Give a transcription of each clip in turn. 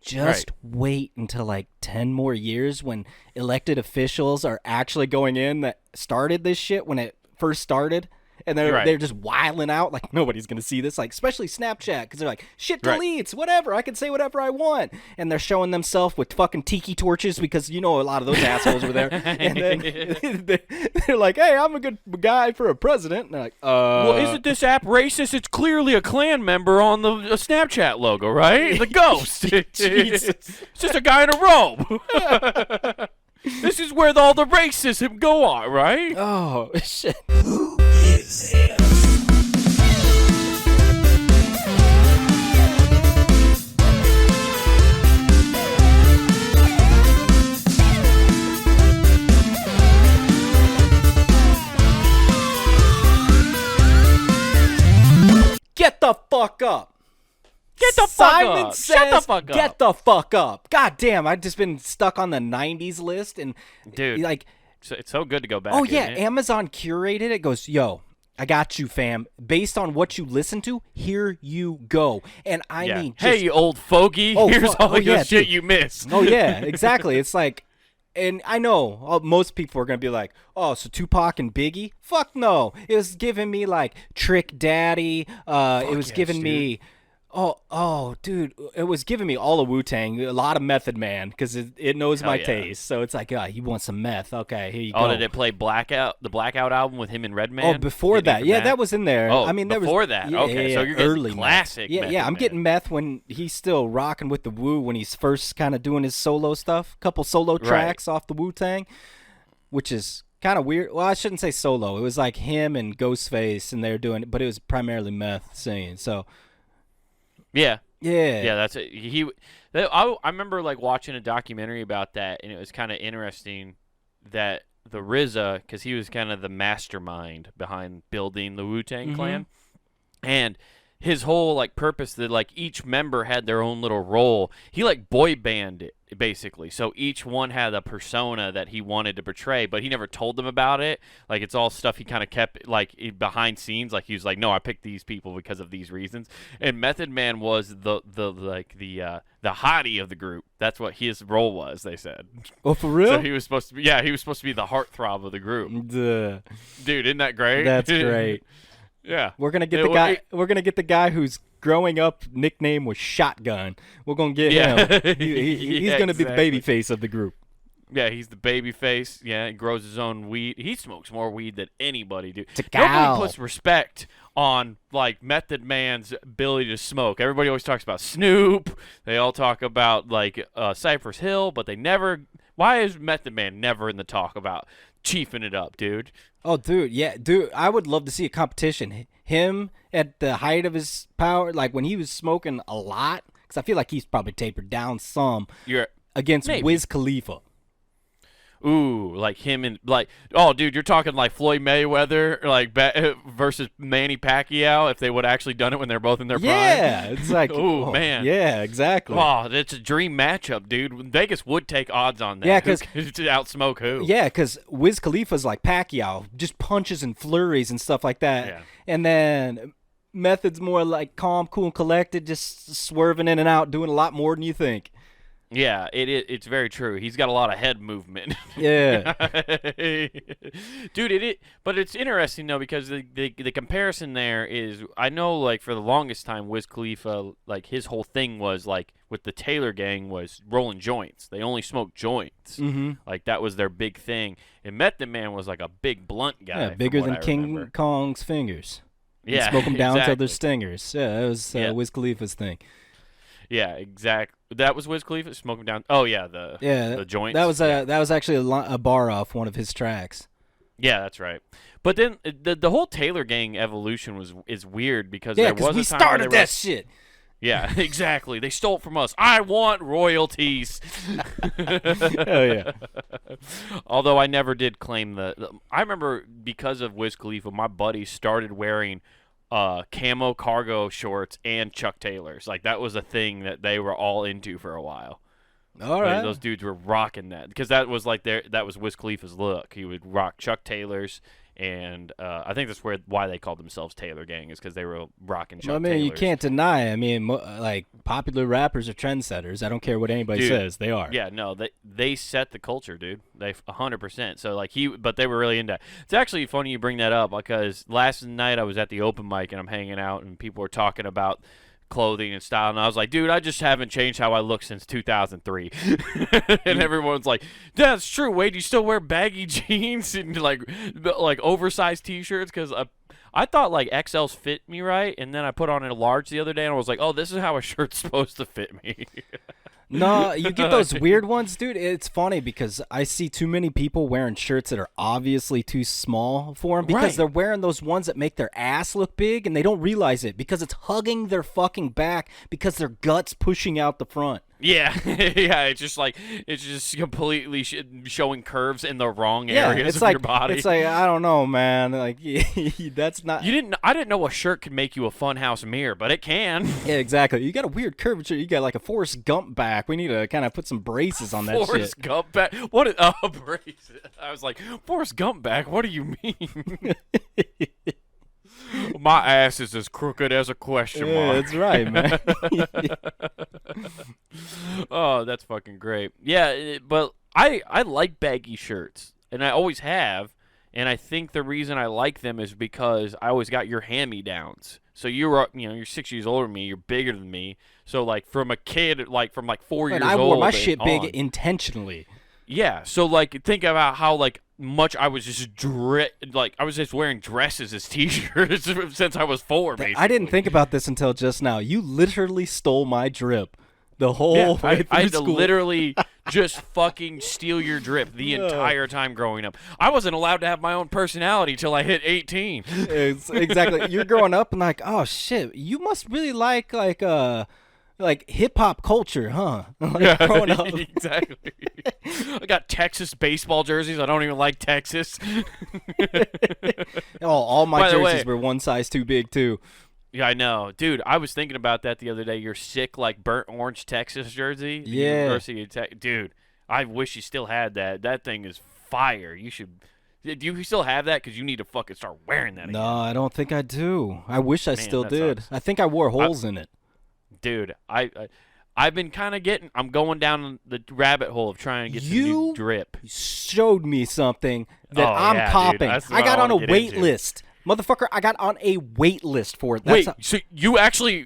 Just wait until like 10 more years when elected officials are actually going in that started this shit when it first started. And they're just wiling out like nobody's going to see this, like especially Snapchat, because they're like, shit deletes, whatever. I can say whatever I want. And they're showing themselves with fucking tiki torches because, you know, a lot of those assholes were there. And then they're like, hey, I'm a good guy for a president. And they're like, well, isn't this app racist? It's clearly a Klan member on the Snapchat logo, right? The ghost. It's just a guy in a robe. This is where all the racism go on, right? Oh, shit. Get the fuck up. Get the fuck Simon up. says, Shut the fuck up. Get the fuck up. God damn, I've just been stuck on the 90s list. And, dude, like, it's so good to go back. Oh, yeah. Amazon curated it. Goes, yo, I got you, fam. Based on what you listen to, here you go. And I mean, just, hey, you old fogey, here's all the shit you missed. Oh, yeah, exactly. It's like, and I know most people are going to be like, oh, so Tupac and Biggie? Fuck no. It was giving me, like, Trick Daddy. It was giving me... Oh, dude, it was giving me all of Wu-Tang, a lot of Method Man, because it knows my taste. So it's like, you want some meth? Okay, here you go. Oh, did it play the Blackout album with him and Redman? Oh, before that. Yeah, that was in there. Oh, I mean, before that. Yeah, okay, so you're getting early classic meth. Yeah, I'm getting meth when he's still rocking with the Wu, when he's first kind of doing his solo stuff. Couple solo tracks off the Wu-Tang, which is kind of weird. Well, I shouldn't say solo. It was like him and Ghostface, and they're doing it, but it was primarily meth singing, so... Yeah. Yeah. That's it. I remember like watching a documentary about that, and it was kind of interesting that the RZA, because he was kind of the mastermind behind building the Wu-Tang Clan, and his whole like purpose that like each member had their own little role. He like boy band it basically, so each one had a persona that he wanted to portray, but he never told them about it. Like it's all stuff he kind of kept like behind scenes. Like he was like, no, I picked these people because of these reasons. And Method Man was the hottie of the group. That's what his role was. They said. Oh, for real? So he was supposed to be. Yeah, he was supposed to be the heartthrob of the group. Duh. Dude, isn't that great? That's great. Yeah, we're gonna get the guy. We're gonna get the guy whose growing up nickname was Shotgun. We're gonna get him. He's gonna be the baby face of the group. Yeah, he's the baby face. Yeah, he grows his own weed. He smokes more weed than anybody, dude. Nobody Nobody puts respect on like Method Man's ability to smoke. Everybody always talks about Snoop. They all talk about like Cypress Hill, but they never. Why is Method Man never in the talk about chiefing it up, dude? Oh, dude, yeah, dude, I would love to see a competition. Him at the height of his power, like when he was smoking a lot, because I feel like he's probably tapered down some, against Wiz Khalifa. Ooh, like him and like, oh, dude, you're talking like Floyd Mayweather, like versus Manny Pacquiao if they would have actually done it when they're both in their prime. Yeah, it's like, oh man, yeah, exactly. Oh, it's a dream matchup, dude. Vegas would take odds on that. Yeah, because to outsmoke who? Yeah, because Wiz Khalifa's like Pacquiao, just punches and flurries and stuff like that. Yeah. And then Method's more like calm, cool, and collected, just swerving in and out, doing a lot more than you think. Yeah, it's very true. He's got a lot of head movement. Yeah. Dude, but it's interesting though because the comparison there is, I know like for the longest time Wiz Khalifa, like his whole thing was like with the Taylor gang was rolling joints. They only smoked joints. Mm-hmm. Like that was their big thing. And Method Man was like a big blunt guy. Yeah, bigger than King Kong's fingers. Yeah, and smoke them down exactly. till they're stingers. Yeah, that was Wiz Khalifa's thing. Yeah, exactly. That was Wiz Khalifa, Smoke 'Em Down. Oh yeah, the joints. That was actually a bar off one of his tracks. Yeah, that's right. But then the whole Taylor gang evolution is weird because there was a time we started that shit. Yeah, exactly. They stole it from us. I want royalties. Oh yeah. Although I never did claim I remember because of Wiz Khalifa, my buddies started wearing camo cargo shorts and Chuck Taylors. Like that was a thing that they were all into for a while. All right. Those dudes were rocking that because that was like that was Wiz Khalifa's look. He would rock Chuck Taylors And I think that's why they called themselves Taylor Gang, is because they were rocking Chuck I mean, Taylors. you can't deny it. I mean, like, popular rappers are trendsetters. I don't care what anybody says. They are. Yeah, no, they set the culture, dude. They 100%. So, like, but they were really into it. It's actually funny you bring that up, because last night I was at the open mic, and I'm hanging out, and people were talking about clothing and style, and I was like, dude, I just haven't changed how I look since 2003. And everyone's like, that's true, Wade, you still wear baggy jeans and like oversized t-shirts? Because I thought like XLs fit me right, and then I put on a large the other day, and I was like, oh, this is how a shirt's supposed to fit me. No, you get those weird ones, dude. It's funny because I see too many people wearing shirts that are obviously too small for them, because they're wearing those ones that make their ass look big, and they don't realize it because it's hugging their fucking back because their gut's pushing out the front. Yeah, yeah, it's just completely showing curves in the wrong areas of your body. It's like, I don't know, man. Like, that's not. I didn't know a shirt could make you a funhouse mirror, but it can. Yeah, exactly. You got a weird curvature. You got like a Forrest Gump back. We need to kind of put some braces on that shit. Forrest Gump back? What? Oh, braces. I was like, Forrest Gump back? What do you mean? My ass is as crooked as a question mark. That's right, man. Oh, that's fucking great. Yeah, but I like baggy shirts, and I always have, and I think the reason I like them is because I always got your hand-me-downs. So you're 6 years older than me, you're bigger than me. So like from a kid, like from like 4 years old, I wore my shit big intentionally. Yeah, so like think about how like much I was just I was just wearing dresses as t-shirts since I was 4. Basically, I didn't think about this until just now. You literally stole my drip the whole way through I had to school. literally just fucking steal your drip the entire time growing up. I wasn't allowed to have my own personality till I hit 18. Exactly. You're growing up and like, oh shit, you must really like hip hop culture, huh? Like, growing up. Exactly. I got Texas baseball jerseys. I don't even like Texas. All my jerseys were one size too big too. Yeah, I know. Dude, I was thinking about that the other day. Your sick, like, burnt orange Texas jersey. Yeah. University of Dude, I wish you still had that. That thing is fire. You should. Do you still have that? Because you need to fucking start wearing that again. No, I don't think I do. I wish I still did. Sucks. I think I wore holes in it. Dude, I've been kind of I'm going down the rabbit hole of trying to get some new drip. You showed me something that I'm copping. Dude, I got on a wait list. Motherfucker, I got on a wait list for it. So you were actually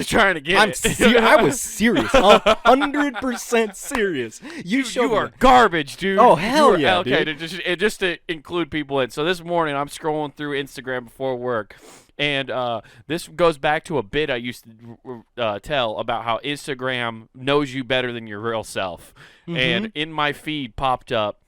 trying to get it? I was serious. 100% serious. You are garbage, dude. Oh, hell yeah, okay, dude. Just to include people in. So this morning, I'm scrolling through Instagram before work, and this goes back to a bit I used to tell about how Instagram knows you better than your real self. Mm-hmm. And in my feed popped up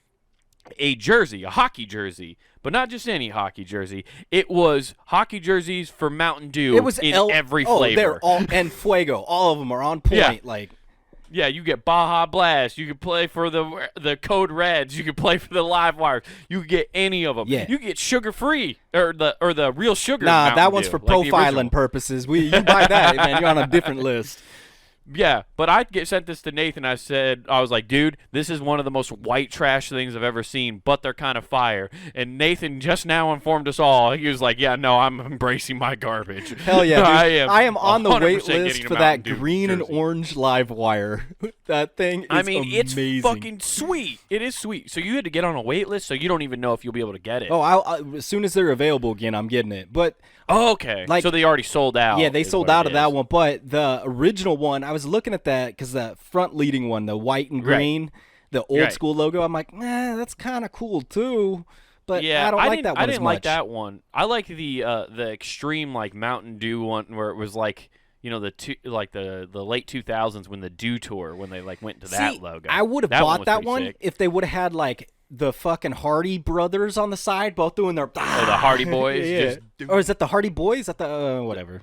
a hockey jersey. But not just any hockey jersey. It was hockey jerseys for Mountain Dew every flavor. They're all and Fuego. All of them are on point. Yeah. Yeah, you get Baja Blast. You can play for the Code Reds. You can play for the Live Wires. You can get any of them. Yeah. You get sugar free or the real sugar. Nah, Mountain that one's Dew, for like profiling purposes. You buy that, man. You're on a different list. Yeah, but I sent this to Nathan. I was like, dude, this is one of the most white trash things I've ever seen, but they're kind of fire. And Nathan just now informed us all. He was like, yeah, no, I'm embracing my garbage. Hell yeah, dude. I am on the wait list for that green jersey. And orange live wire. That thing is amazing. It's fucking sweet. It is sweet. So you had to get on a wait list, so you don't even know if you'll be able to get it. Oh, as soon as they're available again, I'm getting it. But okay. So they already sold out. Yeah, they sold out of that one. But the original one, I was looking at that because the front leading one, the white and green, the old school logo, I'm like, that's kind of cool too. But yeah, I don't like that one. I didn't like that one. I like the extreme like Mountain Dew one where it was like, the late 2000s when the Dew tour when they like went to that logo. I would have bought that one if they would have had like the fucking Hardy brothers on the side, both doing their the Hardy Boys. Yeah. Or is that the Hardy Boys? Is that the whatever?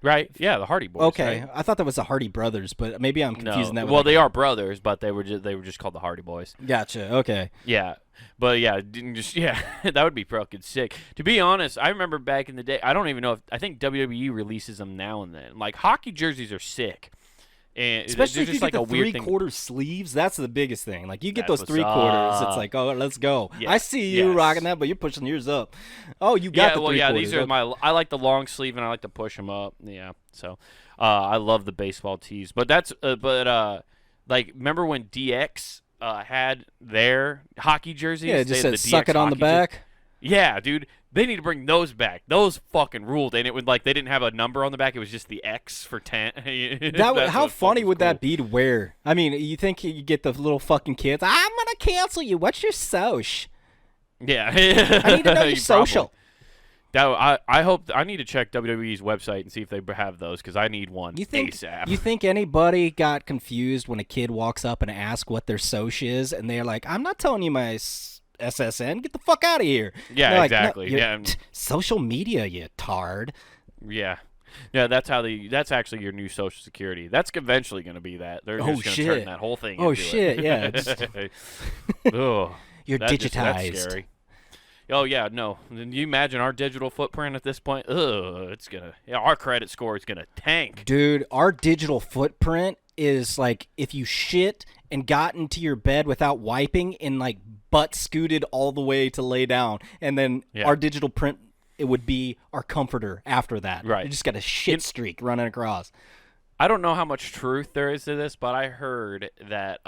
Right? Yeah, the Hardy Boys. Okay, right? I thought that was the Hardy Brothers, but maybe I'm confusing that. Well, they are brothers, but they were just called the Hardy Boys. Gotcha. Okay. Yeah, but yeah, that would be fucking sick. To be honest, I remember back in the day. I don't even know I think WWE releases them now and then. Like hockey jerseys are sick, And especially if you just get like the a weird thing. 3/4 sleeves, that's the biggest thing. Like you get That's those what's 3/4s, it's up. like, oh, let's go. Yeah. I see you Yes. rocking that, but you're pushing yours up. Oh, you got Yeah, the well, 3/4s. these are I like the long sleeve and I like to push them up. Yeah, so I love the baseball tees. But like, remember when DX had their hockey jerseys? Yeah, it just They had said the "suck DX it on the hockey back." Yeah, dude, they need to bring those back. Those fucking ruled, and it would like they didn't have a number on the back; it was just the X for 10. How funny would that be to wear? I mean, you think you get the little fucking kids? I'm gonna cancel you. What's your soch? Yeah, I need to know your social. I hope I need to check WWE's website and see if they have those because I need one ASAP. You think anybody got confused when a kid walks up and asks what their soch is, and they're like, "I'm not telling you my SSN. Get the fuck out of here." Yeah, like, exactly. No, yeah, social media, you tard. Yeah. Yeah, that's actually your new Social Security. That's eventually going to be that. They're just going to turn that whole thing into shit, it. yeah. You're digitized. That's scary. Oh, yeah, no. Can you imagine our digital footprint at this point? Our credit score is going to tank. Dude, our digital footprint is like if you shit and got into your bed without wiping and like butt scooted all the way to lay down, and then our digital print, it would be our comforter after that. Right. You just got a shit streak running across. I don't know how much truth there is to this, but I heard that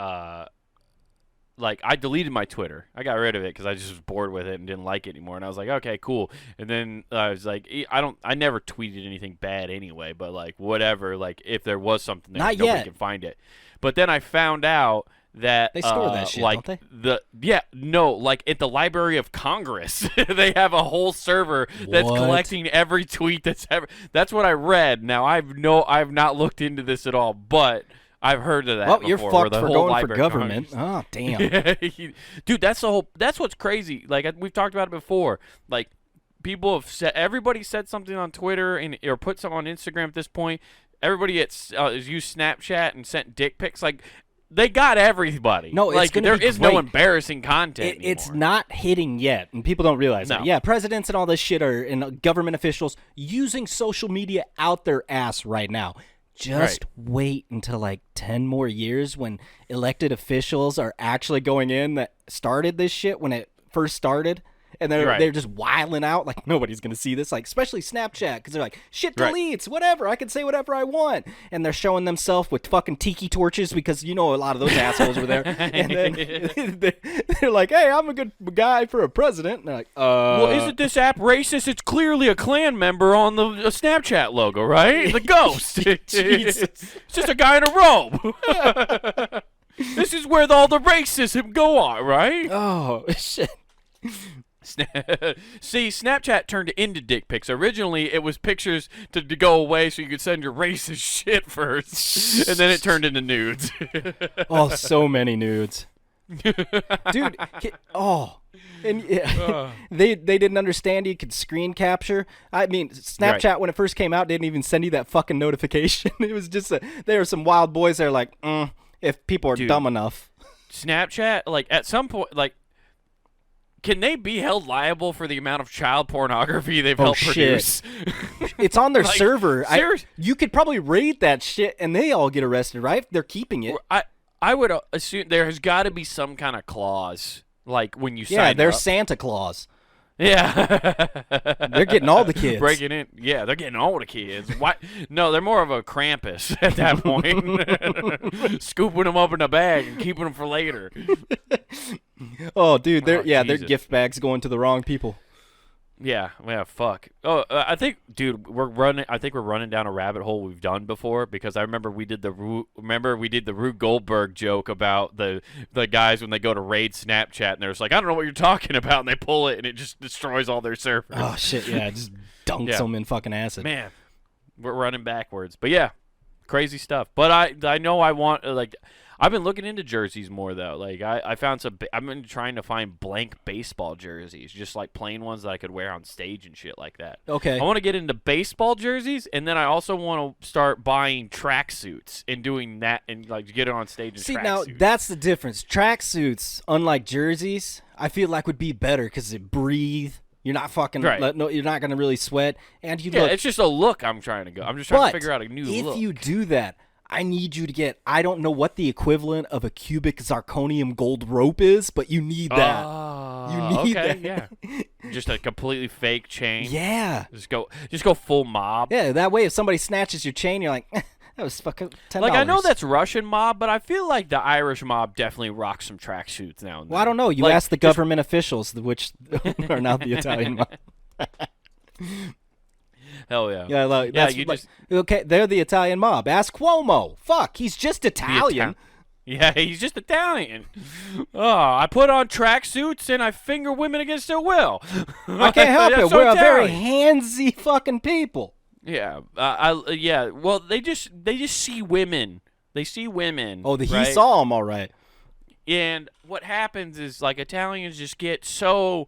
like I deleted my Twitter. I got rid of it because I just was bored with it and didn't like it anymore. And I was like, okay, cool. And then I was like, I never tweeted anything bad anyway, but like whatever. Like if there was something there, nobody can find it. But then I found out that they store that shit, like don't they? Like at the Library of Congress, they have a whole server that's collecting every tweet that's ever. That's what I read. Now I've not looked into this at all, but I've heard of that. Well, before, you're fucked for going for government. Oh, damn. Dude, that's what's crazy. Like we've talked about it before. Like people have said, everybody said something on Twitter or put something on Instagram at this point. Everybody has used Snapchat and sent dick pics. Like they got everybody. No, it's like gonna there be is great. no embarrassing content anymore. It's not hitting yet, and people don't realize that. Yeah, presidents and all this shit and government officials using social media out their ass right now. Just wait until like 10 more years when elected officials are actually going in that started this shit when it first started. And they're just wiling out like nobody's going to see this, like especially Snapchat, because they're like, shit deletes, whatever, I can say whatever I want. And they're showing themselves with fucking tiki torches because, you know, a lot of those assholes were there. And then they're like, hey, I'm a good guy for a president. And they're like, well, isn't this app racist? It's clearly a Klan member on the Snapchat logo, right? The ghost. It's just a guy in a robe. This is where all the racism go on, right? Oh, shit. See, Snapchat turned into dick pics. Originally, it was pictures to go away so you could send your racist shit first, and then it turned into nudes. Oh, so many nudes. Dude, and they didn't understand you could screen capture. I mean, Snapchat when it first came out didn't even send you that fucking notification. It was just there were some wild boys there like, if people are dumb enough. Snapchat, like at some point, like, can they be held liable for the amount of child pornography they've helped produce? It's on their server. Seriously? You could probably raid that shit and they all get arrested, right? They're keeping it. I would assume there has got to be some kind of clause, like when you sign up. Yeah, they're Santa Claus. Yeah. They're getting all the kids. Breaking in. Yeah, they're getting all the kids. Why? No, they're more of a Krampus at that point. Scooping them up in a bag and keeping them for later. Oh, dude, their gift bags going to the wrong people. Yeah, fuck. Oh, I think, dude, we're running down a rabbit hole we've done before because I remember we did the Rube Goldberg joke about the guys when they go to raid Snapchat and they're just like, I don't know what you're talking about, and they pull it and it just destroys all their servers. Oh shit, yeah, it just dunks them in fucking acid. Man, we're running backwards, but yeah, crazy stuff. But I know I want I've been looking into jerseys more though. Like I found I've been trying to find blank baseball jerseys, just like plain ones that I could wear on stage and shit like that. Okay. I want to get into baseball jerseys, and then I also want to start buying tracksuits and doing that, and like get it on stage in tracksuits. See, now that's the difference. Tracksuits, unlike jerseys, I feel like would be better because it breathe. You're not fucking. No, you're not gonna really sweat, and you look. It's just a look I'm trying to go. I'm just trying to figure out a new look. If you do that, I need you to get, I don't know what the equivalent of a cubic zirconium gold rope is, but you need that. You need that. Yeah. Just a completely fake chain. Yeah. Just go full mob. Yeah, that way if somebody snatches your chain, you're like, that was fucking $10. Like, I know that's Russian mob, but I feel like the Irish mob definitely rocks some tracksuits now and then. Well, I don't know. You like, ask the government officials, which are now the Italian mob. Hell yeah. Yeah, like, okay, they're the Italian mob. Ask Cuomo. Fuck, he's just Italian. Yeah, he's just Italian. Oh, I put on tracksuits and I finger women against their will. I can't help it. So We're Italian. a very handsy fucking people. Yeah, yeah. Well, they just see women. They see women. Oh, he right? saw them all right. And what happens is, like, Italians just get so.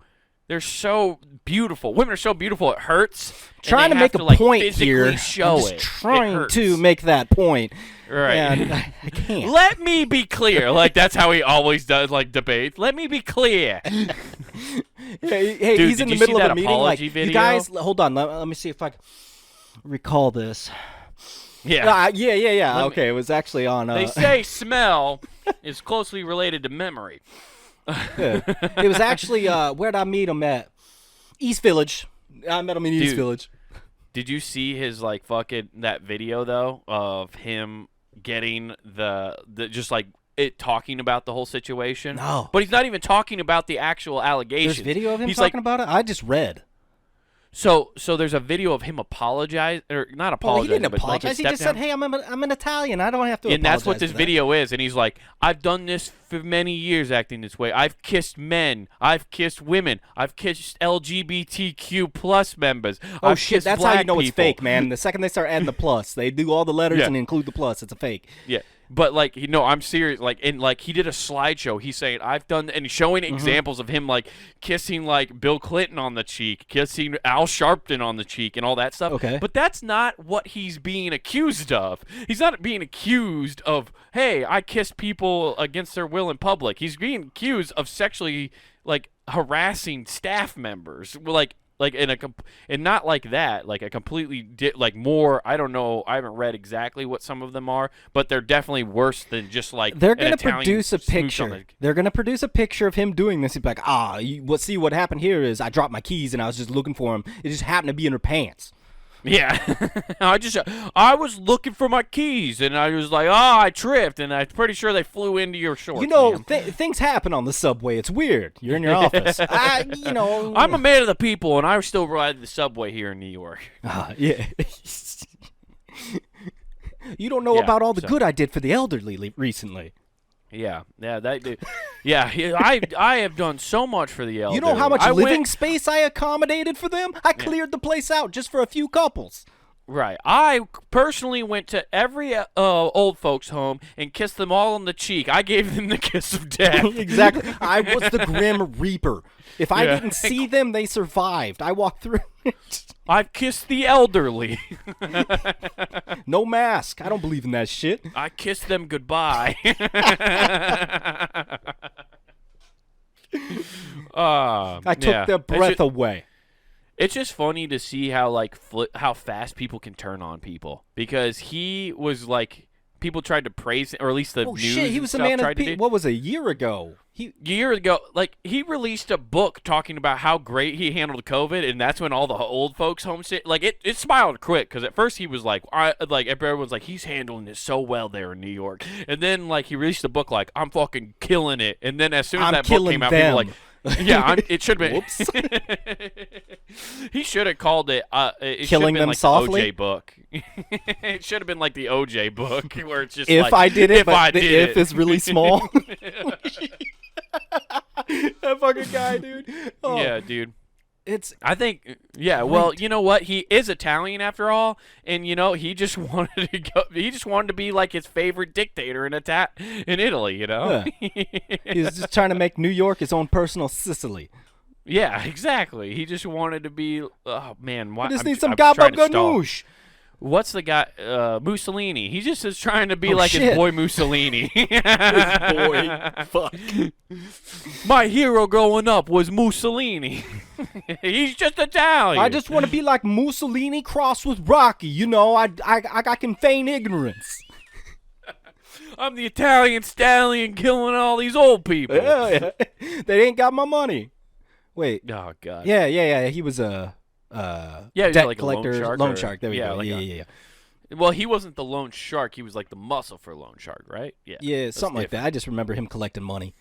They're so beautiful. Women are so beautiful, it hurts. Trying to make a point here. Show I'm just it. trying to make that point. Right. And I can't. Let me be clear. Like, that's how he always does, like, debates. Let me be clear. Hey, Dude, he's in the middle of a meeting. Like, video? you guys, hold on. Let me see if I can recall this. Yeah. Yeah. Okay, it was actually on. They say smell is closely related to memory. Yeah. It was actually where'd I meet him at? East Village. I met him in East Village. Did you see his like fucking that video though of him getting the just like it talking about the whole situation? No. But he's not even talking about the actual allegations. There's video of him he's talking about it? I just read. So there's a video of him apologize or not apologizing. Well, he didn't apologize. Like he just said, "Hey, I'm an Italian. I don't have to." And that's what this video is. And he's like, "I've done this for many years, acting this way. I've kissed men. I've kissed women. I've kissed LGBTQ plus members. Oh I've shit! That's how you know it's fake, man. The second they start adding the plus, they do all the letters and include the plus. It's a fake. Yeah. But like, I'm serious. Like, and like, he did a slideshow. He's saying, "I've done," and showing examples of him like kissing like Bill Clinton on the cheek, kissing Al Sharpton on the cheek, and all that stuff. Okay. But that's not what he's being accused of. He's not being accused of, "Hey, I kissed people against their will in public." He's being accused of sexually like harassing staff members. Like and not like that, like a completely like more. I don't know. I haven't read exactly what some of them are, but they're definitely worse than just like they're gonna produce a picture. They're gonna produce a picture of him doing this. He'd be like, see what happened here is I dropped my keys and I was just looking for them. It just happened to be in her pants. Yeah, I was looking for my keys and I was like, I tripped and I'm pretty sure they flew into your shorts. You know, things happen on the subway. It's weird. You're in your office. I'm a man of the people and I still ride the subway here in New York. Yeah. You don't know about all the good I did for the elderly recently. Yeah, I have done so much for the elderly. You know how much living space I accommodated for them? I cleared the place out just for a few couples. Right. I personally went to every old folks' home and kissed them all on the cheek. I gave them the kiss of death. Exactly. I was the Grim Reaper. If I didn't see them, they survived. I walked through. I've kissed the elderly. No mask. I don't believe in that shit. I kissed them goodbye. I took their breath away. It's just funny to see how how fast people can turn on people, because he was like, people tried to praise him, or at least the news. Shit, he was a man of peace. What was a year ago? Like, he released a book talking about how great he handled COVID, and that's when all the old folks home shit, like, it smiled quick, because at first he was like, everyone's like, he's handling it so well there in New York, and then like he released a book like, I'm fucking killing it, and then as soon as that book came out, people were like, yeah, it should have been. Whoops. He should have called it. It Killing them like softly. The OJ book. It should have been like the OJ book, where it's just if like, I did it, if but I the did if is really small. That fucking guy, dude. Oh. Yeah, dude. I think, yeah. Well, you know what? He is Italian after all, and he just wanted to go. He just wanted to be like his favorite dictator in Italy. Yeah. He's just trying to make New York his own personal Sicily. Yeah, exactly. He just wanted to be. Oh man, why? I just need some gabba ganoush. What's the guy? Mussolini. He just is trying to be like his boy Mussolini. His boy. Fuck. My hero growing up was Mussolini. He's just Italian. I just want to be like Mussolini crossed with Rocky. I can feign ignorance. I'm the Italian stallion killing all these old people. Yeah. They ain't got my money. Wait. Oh God. Yeah. He was a debt like collector, a loan shark. There we go. Like Yeah. Well, he wasn't the loan shark. He was like the muscle for loan shark, right? Yeah, something like that. I just remember him collecting money.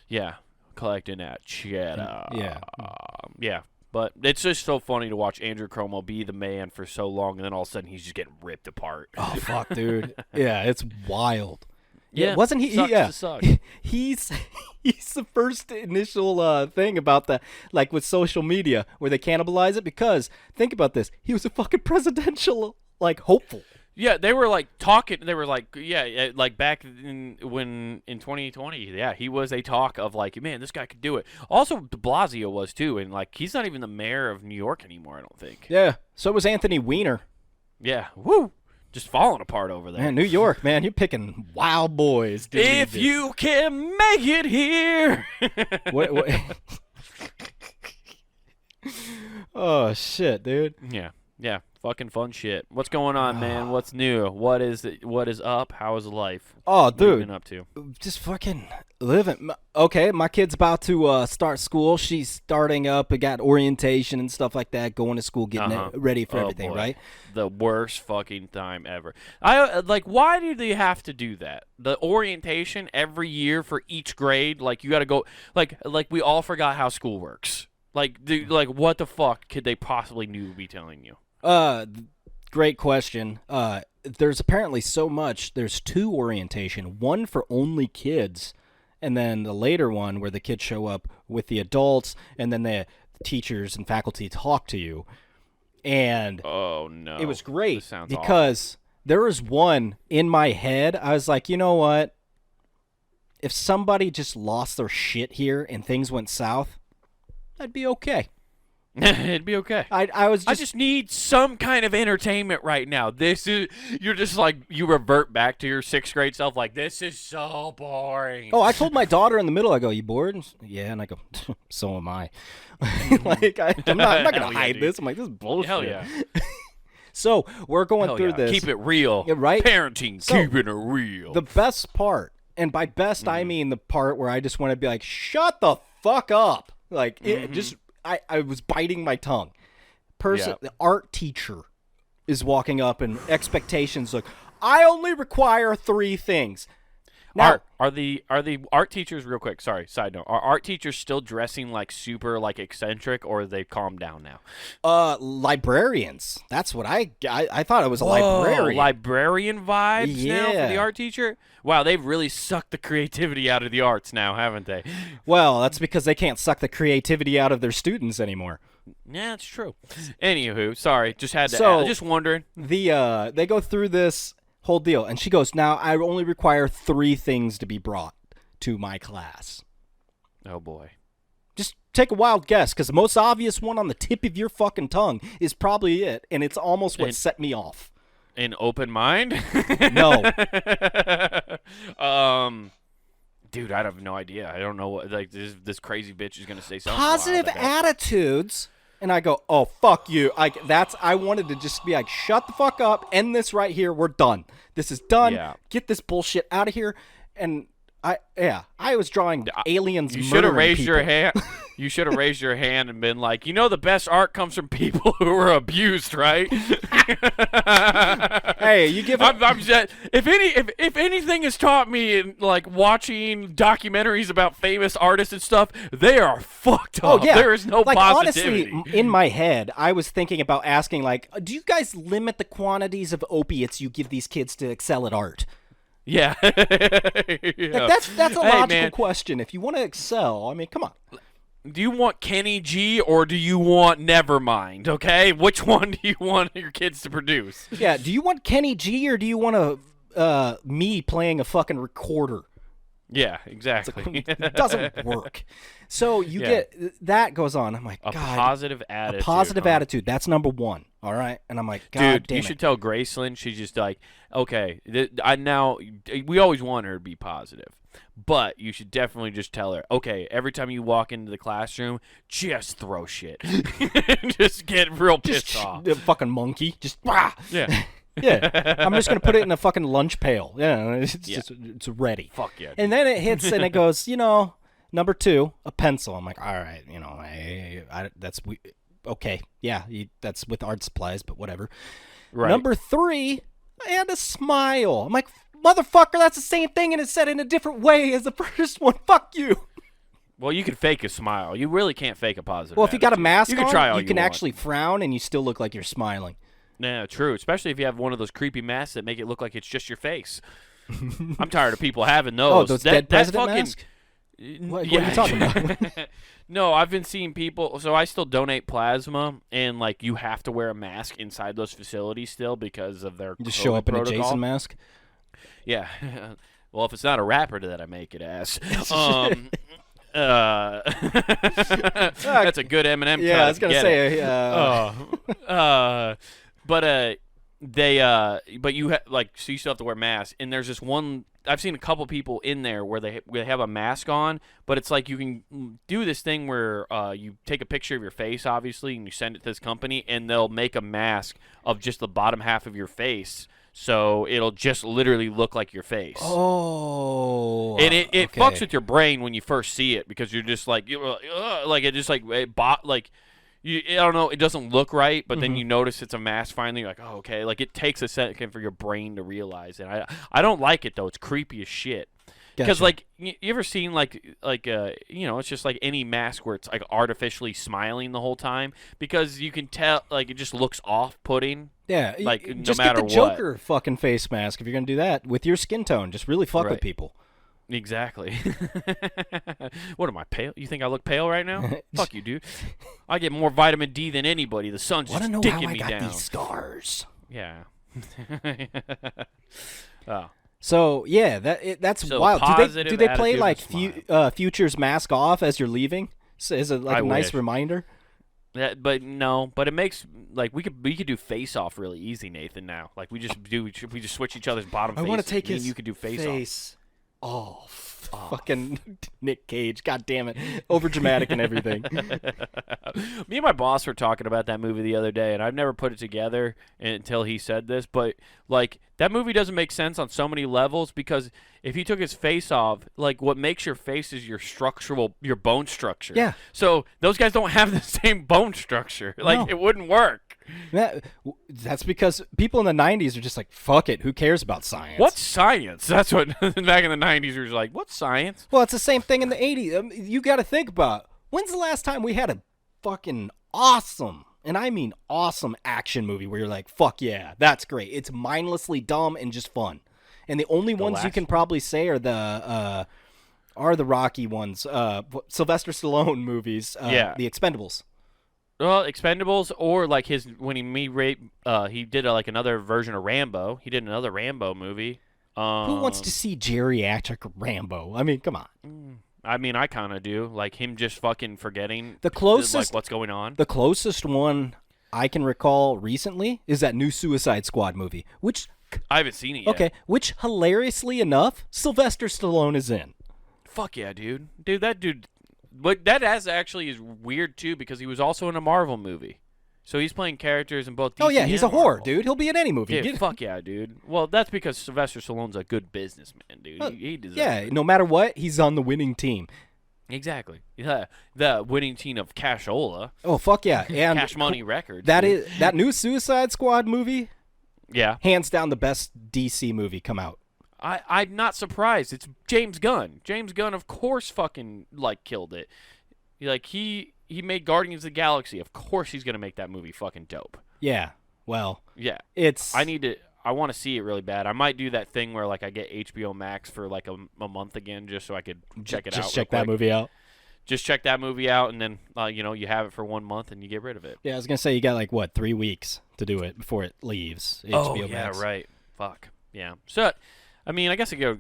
Yeah, collecting that cheddar. Yeah. But it's just so funny to watch Andrew Cuomo be the man for so long, and then all of a sudden he's just getting ripped apart. Oh fuck, dude. Yeah, it's wild. Yeah, wasn't he? Sucks Yeah, to suck. he's the first initial thing about the like with social media where they cannibalize it because think about this. He was a fucking presidential like hopeful. Yeah, they were like talking. They were like, like back in 2020. Yeah, he was a talk of like, man, this guy could do it. Also, De Blasio was too, and like he's not even the mayor of New York anymore. I don't think. Yeah. So was Anthony Weiner. Yeah. Woo. Just falling apart over there. Man, New York, man, you're picking wild boys. Dude. If you can make it here. What? Oh shit, dude. Yeah, fucking fun shit. What's going on, man? What's new? What is up? How is life? Oh, What have you dude, been up to? just fucking living. Okay, my kid's about to start school. She's starting up. We got orientation and stuff like that. Going to school, getting it ready for everything, boy. right? The worst fucking time ever. I like. Why do they have to do that? The orientation every year for each grade. Like you got to go. Like we all forgot how school works. Like, dude, like what the fuck could they possibly be telling you? Great question. There's apparently so much. There's 2 orientation, one for only kids, and then the later one where the kids show up with the adults, and then the teachers and faculty talk to you. And oh no, it was great this sounds because there was one in my head. I was like, you know what? If somebody just lost their shit here and things went south, I'd be okay. It'd be okay. I just need some kind of entertainment right now. You're just like, you revert back to your 6th grade self like, this is so boring. Oh, I told my daughter in the middle, I go, you bored? And yeah, and I go, so am I. Like, I'm not going to hide this. I'm like, this is bullshit. Hell yeah. So we're going through this. Keep it real. Yeah, right? Parenting, keeping it real. The best part, and by best I mean the part where I just want to be like, shut the fuck up. Like, it just... I was biting my tongue. The art teacher is walking up and expectations like, I only require 3 things. Now, are the art teachers, real quick, sorry, side note, are art teachers still dressing like super like eccentric, or they calmed down now? Librarians. That's what I thought it was a librarian. Librarian vibes now for the art teacher? Wow, they've really sucked the creativity out of the arts now, haven't they? Well, that's because they can't suck the creativity out of their students anymore. Yeah, it's true. Anywho, sorry, just had to add, just wondering. They go through this whole deal, and she goes, now I only require 3 things to be brought to my class. Oh boy. Just take a wild guess, because the most obvious one on the tip of your fucking tongue is probably it, and it's almost what set me off. An open mind? No. Dude, I have no idea. I don't know what, like, this crazy bitch is gonna say something. Positive attitudes. And I go, oh, fuck you. I wanted to just be like, shut the fuck up. End this right here. We're done. This is done. Yeah. Get this bullshit out of here. And I was drawing aliens. You should have raised people. your hand. You should have raised your hand and been like, you know, the best art comes from people who were abused, right? Hey, you give. I'm just, if anything has taught me in like watching documentaries about famous artists and stuff, they are fucked up. Oh yeah, there is no like, positivity. Honestly, in my head, I was thinking about asking, like, do you guys limit the quantities of opiates you give these kids to excel at art? Yeah. Like, that's a logical question. If you want to excel, I mean, come on. Do you want Kenny G or do you want Nevermind, okay? Which one do you want your kids to produce? Yeah, do you want Kenny G or do you want me playing a fucking recorder? Yeah, exactly. It doesn't work. So you get that goes on. I'm like, God. Positive attitude. That's number 1. All right. And I'm like, God dude, damn you should tell Graceland. She's just like, okay, we always want her to be positive. But you should definitely just tell her, okay, every time you walk into the classroom, just throw shit. Just get real pissed off. Fucking monkey. Just, yeah. Yeah, I'm just gonna put it in a fucking lunch pail. Yeah, it's ready. Fuck yeah. Dude. And then it hits and it goes, number 2, a pencil. I'm like, all right, okay, yeah, that's with art supplies, but whatever. Right. Number 3, and a smile. I'm like, motherfucker, that's the same thing, and it's said in a different way as the first one. Fuck you. Well, you can fake a smile. You really can't fake a positive. Well, if you got a mask you can on, try all you can want. actually frown, and you still look like you're smiling. Yeah, true. Especially if you have one of those creepy masks that make it look like it's just your face. I'm tired of people having those. Oh, those dead president fucking, masks? What are you talking about? No, I've been seeing people. So I still donate plasma, and like you have to wear a mask inside those facilities still because of their. You just show up in a Jason mask. Yeah. Well, if it's not a rapper that I make it as. That's a good Eminem cut. Yeah, I was gonna say. But you so you still have to wear masks, and there's this one. I've seen a couple people in there where they have a mask on, but it's like you can do this thing where you take a picture of your face, obviously, and you send it to this company, and they'll make a mask of just the bottom half of your face. So it'll just literally look like your face. Oh, and it fucks with your brain when you first see it because you're just like it just like I don't know, it doesn't look right, but then you notice it's a mask finally. You're like, oh, okay. Like it takes a second for your brain to realize it. I don't like it though. It's creepy as shit. Because gotcha. like you ever seen it's just like any mask where it's like artificially smiling the whole time because you can tell like it just looks off-putting. Yeah, like just no matter get the Joker fucking face mask if you're gonna do that with your skin tone. Just really fuck with people. Exactly. What am I, pale? You think I look pale right now? Fuck you, dude. I get more vitamin D than anybody. The sun's just sticking me down. Wanna know how I got these scars? Yeah. Oh. So yeah, that's wild. Do they play like Future's Mask Off as you're leaving? So is it like a nice reminder? But it makes like we could do Face Off really easy, Nathan. Now, like we just switch each other's bottom. I want to take his. You could do Face Off. Oh, fucking Nick Cage. God damn it. Over dramatic and everything. Me and my boss were talking about that movie the other day, and I've never put it together until he said this, but like that movie doesn't make sense on so many levels because if you took his face off, like what makes your face is your bone structure. Yeah. So those guys don't have the same bone structure. Like it wouldn't work. That's because people in the 90s are just like, fuck it, who cares about science? What's science? That's what back in the 90s we were like, what's science? Well, it's the same thing in the 80s. You got to think about, when's the last time we had a fucking awesome, and I mean awesome action movie where you're like, fuck yeah, that's great. It's mindlessly dumb and just fun. And the only ones you can probably say are the Rocky ones, Sylvester Stallone movies, the Expendables. Well, Expendables, or like when he did like another version of Rambo. He did another Rambo movie. Who wants to see geriatric Rambo? I mean, come on. I mean, I kind of do. Like him just fucking forgetting like what's going on. The closest one I can recall recently is that new Suicide Squad movie, which I haven't seen it yet. Okay, which hilariously enough, Sylvester Stallone is in. Fuck yeah, dude. That dude. But that actually is weird too because he was also in a Marvel movie, so he's playing characters in both. DC oh yeah, he's a Marvel. whore, dude. He'll be in any movie. Dude, fuck yeah, dude. Well, that's because Sylvester Stallone's a good businessman, dude. He deserves it. No matter what, he's on the winning team. Exactly. Yeah, the winning team of Cashola. Oh fuck yeah, and Cash Money Records. That new Suicide Squad movie. Yeah, hands down the best DC movie come out. I'm not surprised. It's James Gunn. James Gunn, of course, fucking killed it. Like he made Guardians of the Galaxy. Of course, he's gonna make that movie fucking dope. Yeah. Well. Yeah. I want to see it really bad. I might do that thing where like I get HBO Max for like a month again just so I could check it out. Just check that movie out. Just check that movie out, and then you have it for 1 month and you get rid of it. Yeah, I was gonna say you got like 3 weeks to do it before it leaves HBO Max. Yeah, right. Fuck. Yeah. So, I mean, I guess I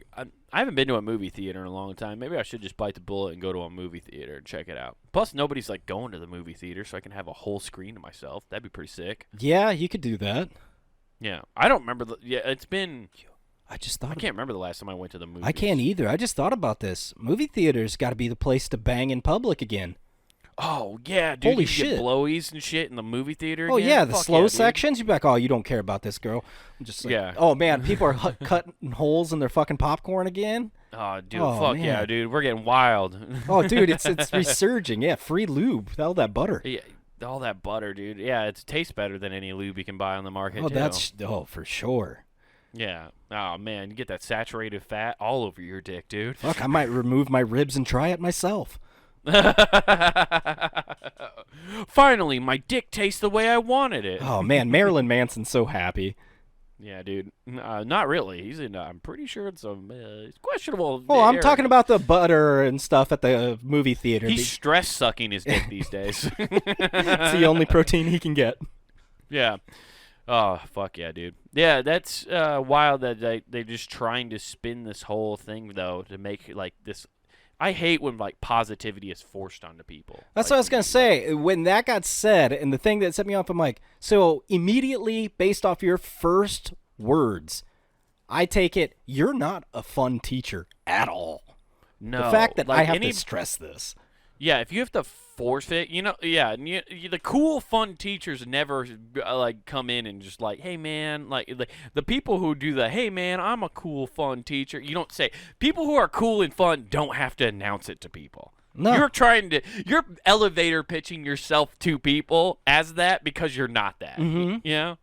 haven't been to a movie theater in a long time. Maybe I should just bite the bullet and go to a movie theater and check it out. Plus, nobody's like going to the movie theater, so I can have a whole screen to myself. That'd be pretty sick. Yeah, you could do that. Yeah, I don't remember. It's been. I can't remember the last time I went to the movies. I can't either. I just thought about this. Movie theaters got to be the place to bang in public again. Oh yeah, dude. Holy you shit. Get blowies and shit in the movie theater. Oh again? yeah, the Fuck slow yeah, sections. You'd be like, oh, you don't care about this girl. I'm just like, Yeah. oh man, people are cutting holes in their fucking popcorn again. Oh, dude, Oh, fuck man. yeah, dude. We're getting wild. Oh, dude, it's resurging. Yeah, free lube. All that butter. Yeah, all that butter, dude. Yeah, it tastes better than any lube you can buy on the market. Oh, too. for sure. Yeah. Oh man, you get that saturated fat all over your dick, dude. Fuck, I might remove my ribs and try it myself. Finally, my dick tastes the way I wanted it. Oh man, Marilyn Manson's so happy. Yeah, dude. Not really. He's in. I'm pretty sure it's questionable. Oh, I'm area. talking about the butter and stuff at the movie theater. He's stress sucking his dick these days. It's the only protein he can get. Yeah. Oh, fuck yeah, dude. Yeah, that's wild that they're just trying to spin this whole thing, though, to make like this. I hate when like positivity is forced onto people. That's like, what I was going to say. When that got said, and the thing that set me off, I'm like, so immediately based off your first words, I take it you're not a fun teacher at all. No. The fact that like I have to stress this. Yeah, if you have to force it, the cool, fun teachers never like come in and just like, hey man, like the people who do the, hey man, I'm a cool, fun teacher. You don't say people who are cool and fun don't have to announce it to people. No. You're elevator pitching yourself to people as that because you're not that. Mm-hmm. You know,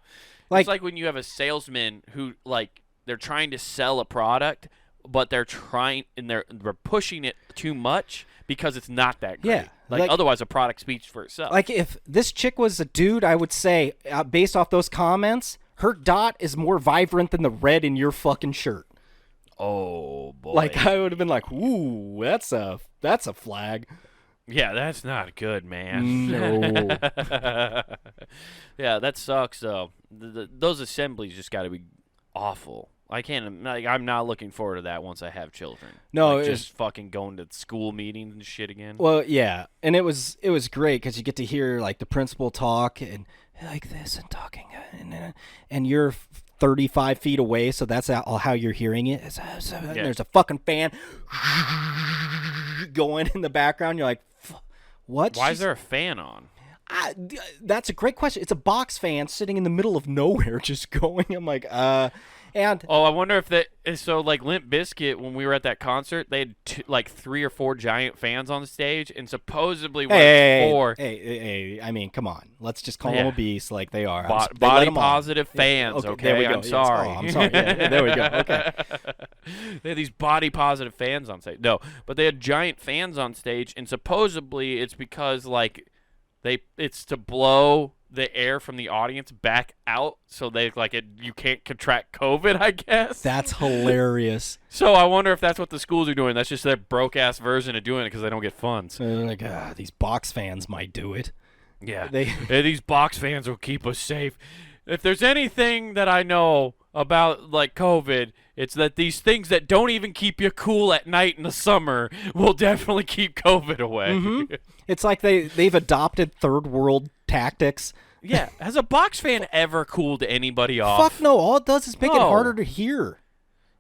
Like, it's like when you have a salesman who like they're trying to sell a product, but they're pushing it too much because it's not that great. Yeah, like otherwise a product speaks for itself. Like if this chick was a dude, I would say, based off those comments, her dot is more vibrant than the red in your fucking shirt. Oh boy! Like I would have been like, ooh, that's a flag. Yeah, that's not good, man. No. Yeah, that sucks though. Those assemblies just got to be awful. I can't. Like, I'm not looking forward to that once I have children. No, like, just fucking going to school meetings and shit again. Well, yeah, and it was great because you get to hear like the principal talk and like this and talking, and you're 35 feet away, so that's how you're hearing it. There's a fucking fan going in the background. You're like, what? Why is there a fan on? That's a great question. It's a box fan sitting in the middle of nowhere, just going. I'm like, And I wonder if that is so. Like Limp Bizkit, when we were at that concert, they had like 3 or 4 giant fans on stage, and supposedly four. Hey, I mean, come on. Let's just call them obese, like they are. Body positive fans. Yeah, okay, there we go. I'm sorry. Oh, I'm sorry. Yeah, there we go. Okay. They had these body positive fans on stage. No, but they had giant fans on stage, and supposedly it's because like it's to blow the air from the audience back out, so they you can't contract COVID, I guess. That's hilarious. So I wonder if that's what the schools are doing. That's just their broke ass version of doing it because they don't get funds. They're like, these box fans might do it. Yeah, these box fans will keep us safe. If there's anything that I know about like COVID, it's that these things that don't even keep you cool at night in the summer will definitely keep COVID away. Mm-hmm. It's like they've adopted third world tactics. Yeah. Has a box fan ever cooled anybody off? Fuck no. All it does is make it harder to hear.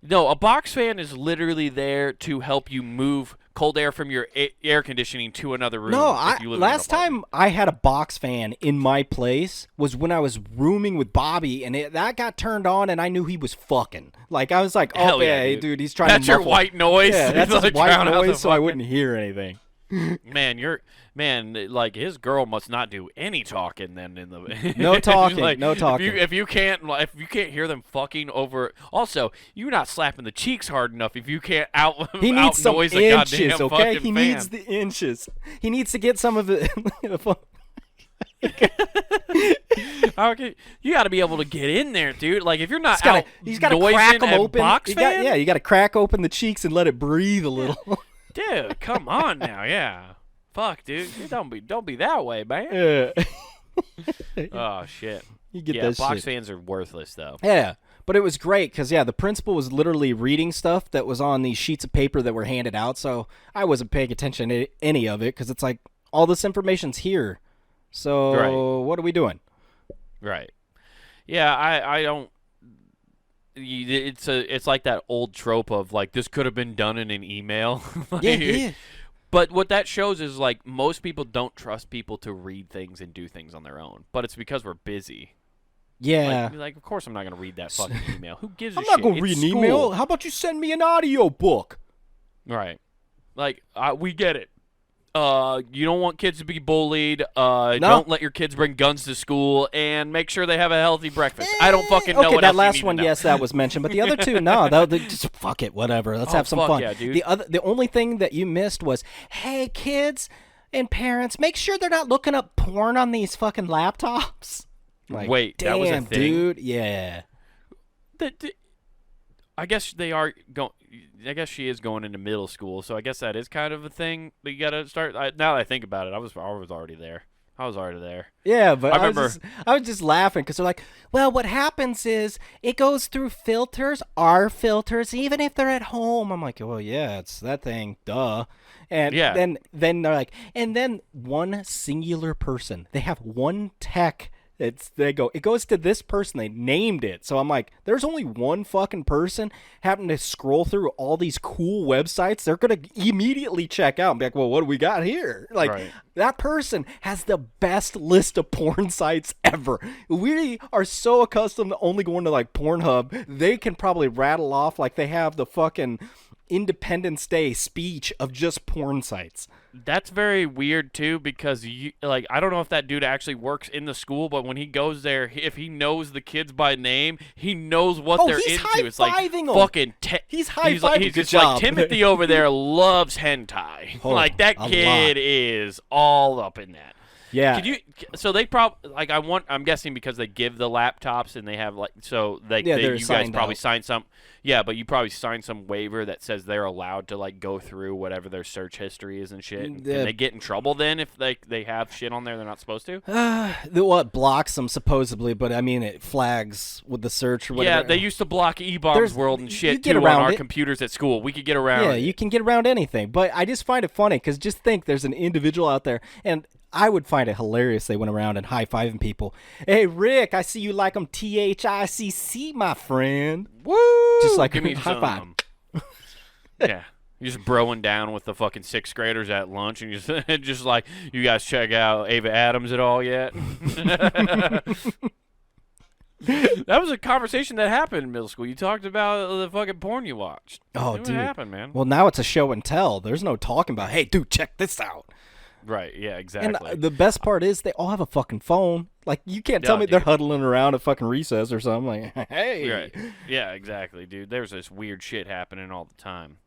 No, a box fan is literally there to help you move cold air from your air conditioning to another room. No, last time I had a box fan in my place was when I was rooming with Bobby, and that got turned on, and I knew he was fucking. Like, I was like, oh, hell yeah, yeah, dude, he's trying that's to muffle. Your white noise? Yeah, that's his like white noise, so I wouldn't hear anything. Man, like his girl must not do any talking then in the no talking, like, no talking. If you can't hear them fucking over. Also, you're not slapping the cheeks hard enough if you can't He needs some noise inches, okay? He fan. needs the inches. He needs to get some of it. You got to be able to get in there, dude. Like if you're not he's got to crack them open. Box fan? You got to crack open the cheeks and let it breathe a little. Dude, come on now, yeah. Fuck, dude. Don't be that way, man. Oh shit. You get that box shit. fans are worthless though. Yeah, but it was great because the principal was literally reading stuff that was on these sheets of paper that were handed out. So I wasn't paying attention to any of it because it's like all this information's here. So What are we doing? Right. Yeah, I don't. It's like that old trope of like this could have been done in an email. Like, yeah. But what that shows is like most people don't trust people to read things and do things on their own. But it's because we're busy. Yeah. Like of course I'm not going to read that fucking email. Who gives a I'm shit? not going to read an email. How about you send me an audio book? Right. Like, we get it. You don't want kids to be bullied. No. Don't let your kids bring guns to school, and make sure they have a healthy breakfast. I don't fucking know what that else last you need one, to know. yes, that was mentioned, but the other two, no. Just fuck it, whatever. Let's have some fun. Yeah, dude. The only thing that you missed was, hey, kids and parents, make sure they're not looking up porn on these fucking laptops. Like, wait, damn, that was a thing, dude. Yeah. I guess they are going. I guess she is going into middle school, so I guess that is kind of a thing that you got to start. Now that I think about it, I was already there. Yeah, but I remember. I was just laughing because they're like, well, what happens is it goes through filters, our filters, even if they're at home. I'm like, well, yeah, it's that thing, duh. And then they're like, and then one singular person. They have one tech. It goes to this person. They named it. So I'm like, there's only one fucking person having to scroll through all these cool websites. They're going to immediately check out and be like, well, what do we got here? Like, right. That person has the best list of porn sites ever. We are so accustomed to only going to like Pornhub. They can probably rattle off like they have the fucking Independence Day speech of just porn sites. That's very weird too, because I don't know if that dude actually works in the school, but when he goes there, if he knows the kids by name, he knows what they're into. It's like fucking. He's high-fiving. He's just like Timothy over there loves hentai. Like that kid is all up in that. Yeah. So they probably I'm guessing because they give the laptops and they have you guys probably sign some. Yeah, but you probably sign some waiver that says they're allowed to like go through whatever their search history is and shit. Can they get in trouble then if they have shit on there they're not supposed to? It blocks them supposedly, but I mean it flags with the search or whatever. Yeah, they used to block E-Bombs World and shit too on our computers at school. We could get around. Yeah, you can get around anything, but I just find it funny because just think there's an individual out there, and I would find it hilarious they went around and high-fiving people. Hey, Rick, I see you like them THICC, my friend. Woo! Just like give me high five. Yeah. You're just broing down with the fucking sixth graders at lunch, and you just like, you guys check out Ava Adams at all yet? That was a conversation that happened in middle school. You talked about the fucking porn you watched. Oh, dude. What happened, man? Well, now it's a show and tell. There's no talking about, hey, dude, check this out. Right, yeah, exactly. And the best part is they all have a fucking phone. Like, you can't tell me they're huddling around at fucking recess or something. Like, hey. Right. Yeah, exactly, dude. There's this weird shit happening all the time.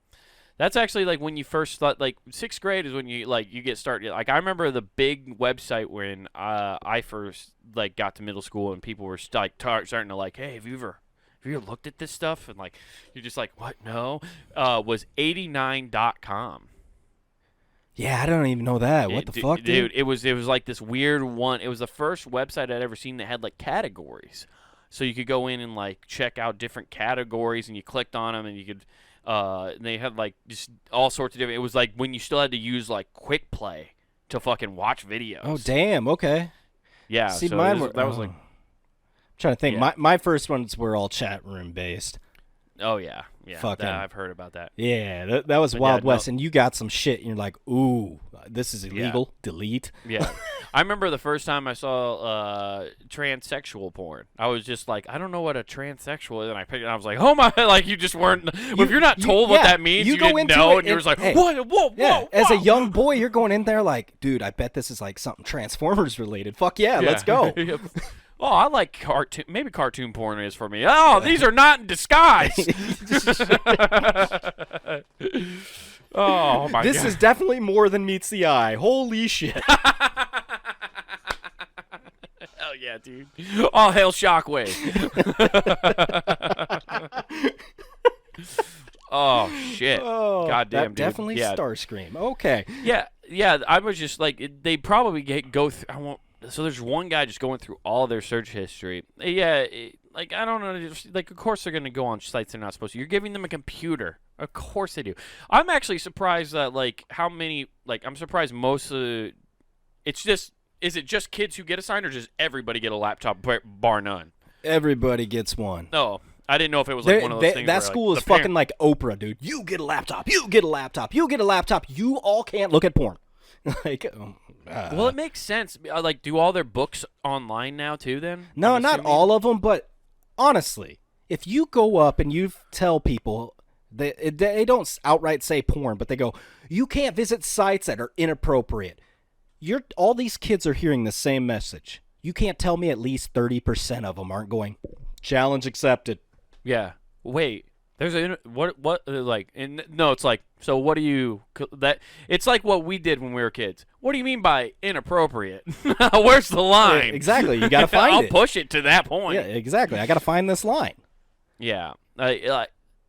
That's actually, like, when you first thought, like, sixth grade is when you get started. Like, I remember the big website when I first, like, got to middle school and people were, like, starting to, like, hey, have you ever looked at this stuff? And, like, you're just like, what? No. Was 89.com. Yeah, I don't even know that. What the fuck, dude? It was like this weird one. It was the first website I'd ever seen that had like categories, so you could go in and like check out different categories, and you clicked on them, and you could. They had like just all sorts of different. It was like when you still had to use like Quick Play to fucking watch videos. Oh damn! Okay. Yeah. See, so mine that was like. I'm trying to think. Yeah. My first ones were all chat room based. Oh yeah, fucking, I've heard about that. Yeah, that was Wild West, and you got some shit, and you're like, ooh, this is illegal. Yeah. Delete. Yeah, I remember the first time I saw transsexual porn. I was just like, I don't know what a transsexual is, and I picked it. And I was like, oh my, like you just weren't. If you're not told what that means, you didn't know, and you're just like, hey, whoa. As a young boy, you're going in there like, dude, I bet this is like something Transformers related. Fuck yeah. Let's go. Oh, I like cartoon. Maybe cartoon porn is for me. Oh, these are not in disguise. Oh my God! This is definitely more than meets the eye. Holy shit! Hell yeah, dude! All hail Shockwave. Oh shit! Oh, goddamn, dude! Definitely Starscream. Okay. Yeah. I was just like, they probably go through. So there's one guy just going through all their search history. Yeah, like, I don't know. Like, of course they're going to go on sites they're not supposed to. You're giving them a computer. Of course they do. I'm actually surprised that, like, how many, like, I'm surprised most of it's just, is it just kids who get assigned or does everybody get a laptop bar none? Everybody gets one. Oh, I didn't know if it was like one of those things. That school is fucking like Oprah, dude. You get a laptop. You get a laptop. You get a laptop. You all can't look at porn. Like, well, it makes sense. Like, do all their books online now too? Then no, not all of them, but honestly, if you go up and you tell people they don't outright say porn, but they go, you can't visit sites that are inappropriate. All these kids are hearing the same message. You can't tell me at least 30% of them aren't going, challenge accepted. Yeah. Wait. There's no, it's like, so what do you, it's like what we did when we were kids. What do you mean by inappropriate? Where's the line? Yeah, exactly. You got to find I'll push it to that point. Yeah, exactly. I got to find this line. Yeah.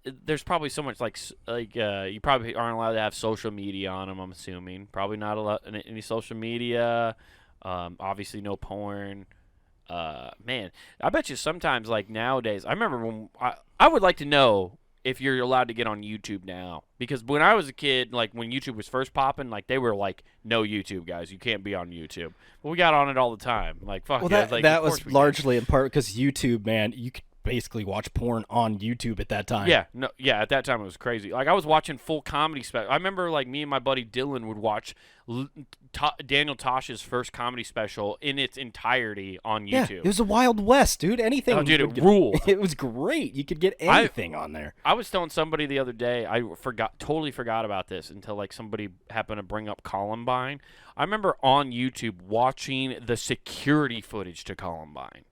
There's probably so much you probably aren't allowed to have social media on them, I'm assuming. Probably not allowed any social media. Obviously no porn. Man, I bet you sometimes, like nowadays, I remember when I would like to know if you're allowed to get on YouTube now, because when I was a kid, like when YouTube was first popping, like they were like, no YouTube, guys, you can't be on YouTube. But we got on it all the time. Like, fuck. Well, yeah, that was largely in part because YouTube, man, you could basically watch porn on YouTube at that time. Yeah, at that time it was crazy. Like I was watching full comedy special. I remember like me and my buddy Dylan would watch Daniel Tosh's first comedy special in its entirety on YouTube. Yeah, it was a Wild West, dude. Anything. Oh, dude, it ruled. It was great. You could get anything on there. I was telling somebody the other day, I totally forgot about this until like somebody happened to bring up Columbine. I remember on YouTube watching the security footage to Columbine.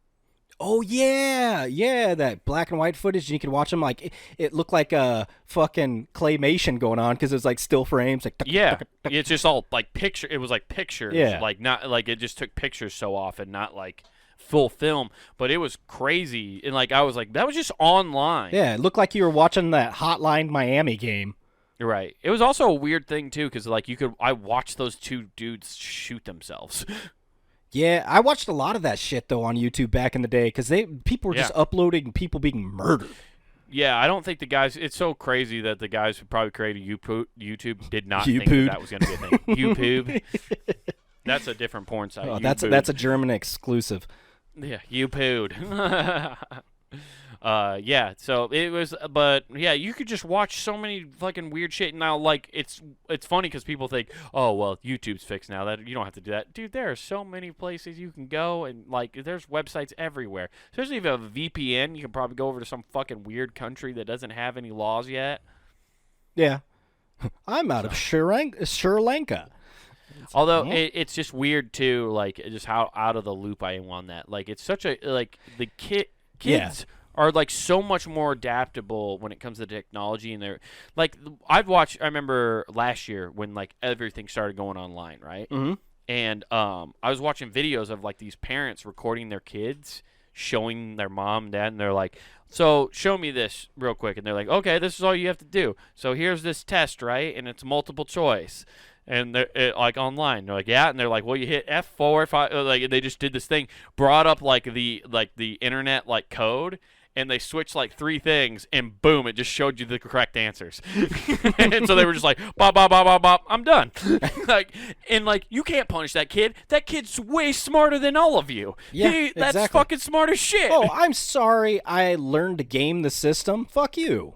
Oh, yeah, that black and white footage, and you could watch them like, it looked like a fucking claymation going on because it was like still frames. Like, it's just all like it was like pictures. Yeah. Like not like it just took pictures so often, not like full film, but it was crazy. And like I was like, that was just online. Yeah, it looked like you were watching that Hotline Miami game. Right. It was also a weird thing too, because like I watched those two dudes shoot themselves. Yeah, I watched a lot of that shit though on YouTube back in the day because people were just uploading people being murdered. Yeah, I don't think the guys. It's so crazy that the guys who probably created YouTube did not think that was going to be a thing. YouTube. That's a different porn site. Oh, that's a German exclusive. Yeah, YouTube. Yeah, so it was, but yeah, you could just watch so many fucking weird shit. Now, like, it's funny because people think, oh, well, YouTube's fixed now, that you don't have to do that. Dude, there are so many places you can go, and like, there's websites everywhere. Especially if you have a VPN, you can probably go over to some fucking weird country that doesn't have any laws yet. Yeah. I'm out of Sri Lanka. Although it's just weird too, like just how out of the loop I am on that. Like, it's such a, like, the kids are like so much more adaptable when it comes to technology, and they're like, I remember last year when like everything started going online, right? Mm-hmm. And I was watching videos of like these parents recording their kids, showing their mom and dad, and they're like, so show me this real quick, and they're like, okay, this is all you have to do. So here's this test, right? And it's multiple choice. And they're like online. They're like, yeah, and they're like, well, you hit F4, 5, like they just did this thing, brought up like the internet like code, and they switched like 3 things, and boom, it just showed you the correct answers. And so they were just like, bop, bop, bop, bop, bop, I'm done. Like, and like, you can't punish that kid. That kid's way smarter than all of you. Yeah, that's exactly. fucking smart as shit. Oh, I'm sorry, I learned to game the system. Fuck you.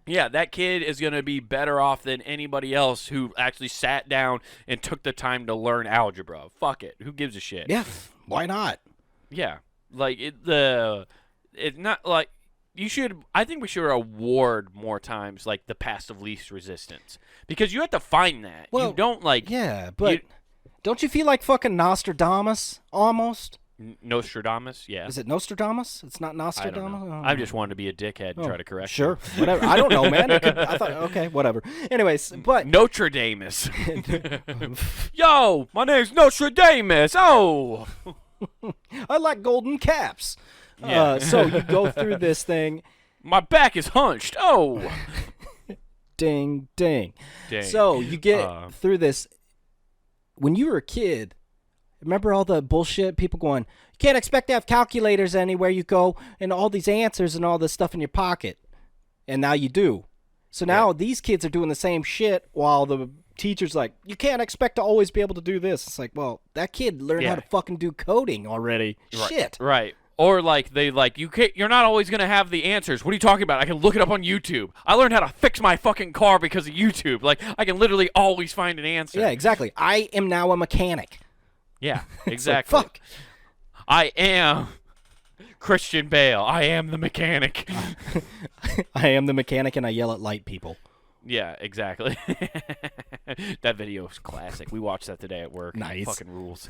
Yeah, that kid is going to be better off than anybody else who actually sat down and took the time to learn algebra. Fuck it. Who gives a shit? Yeah, why not? Yeah. Like, it's not like you should. I think we should award more times like the path of least resistance, because you have to find that. Well, you don't like. Yeah, but don't you feel like fucking Nostradamus almost? Nostradamus, yeah. Is it Nostradamus? It's not Nostradamus? I just wanted to be a dickhead and try to correct you. Whatever. I don't know, man. I thought, okay, whatever. Anyways, but... Notre Damus. Yo, my name's Nostradamus. Oh! I like golden caps. Yeah. So you go through this thing. My back is hunched. Oh! Ding, ding. So you get through this. When you were a kid... Remember all the bullshit? People going, you can't expect to have calculators anywhere you go and all these answers and all this stuff in your pocket. And now you do. So now these kids are doing the same shit while the teacher's like, you can't expect to always be able to do this. It's like, well, that kid learned how to fucking do coding already. Right. Shit. Right. Or like you're not always gonna have the answers. What are you talking about? I can look it up on YouTube. I learned how to fix my fucking car because of YouTube. Like I can literally always find an answer. Yeah, exactly. I am now a mechanic. Yeah, exactly. Like, fuck. I am Christian Bale. I am the mechanic. I am the mechanic, and I yell at light people. Yeah, exactly. That video is classic. We watched that today at work. Nice. It fucking rules.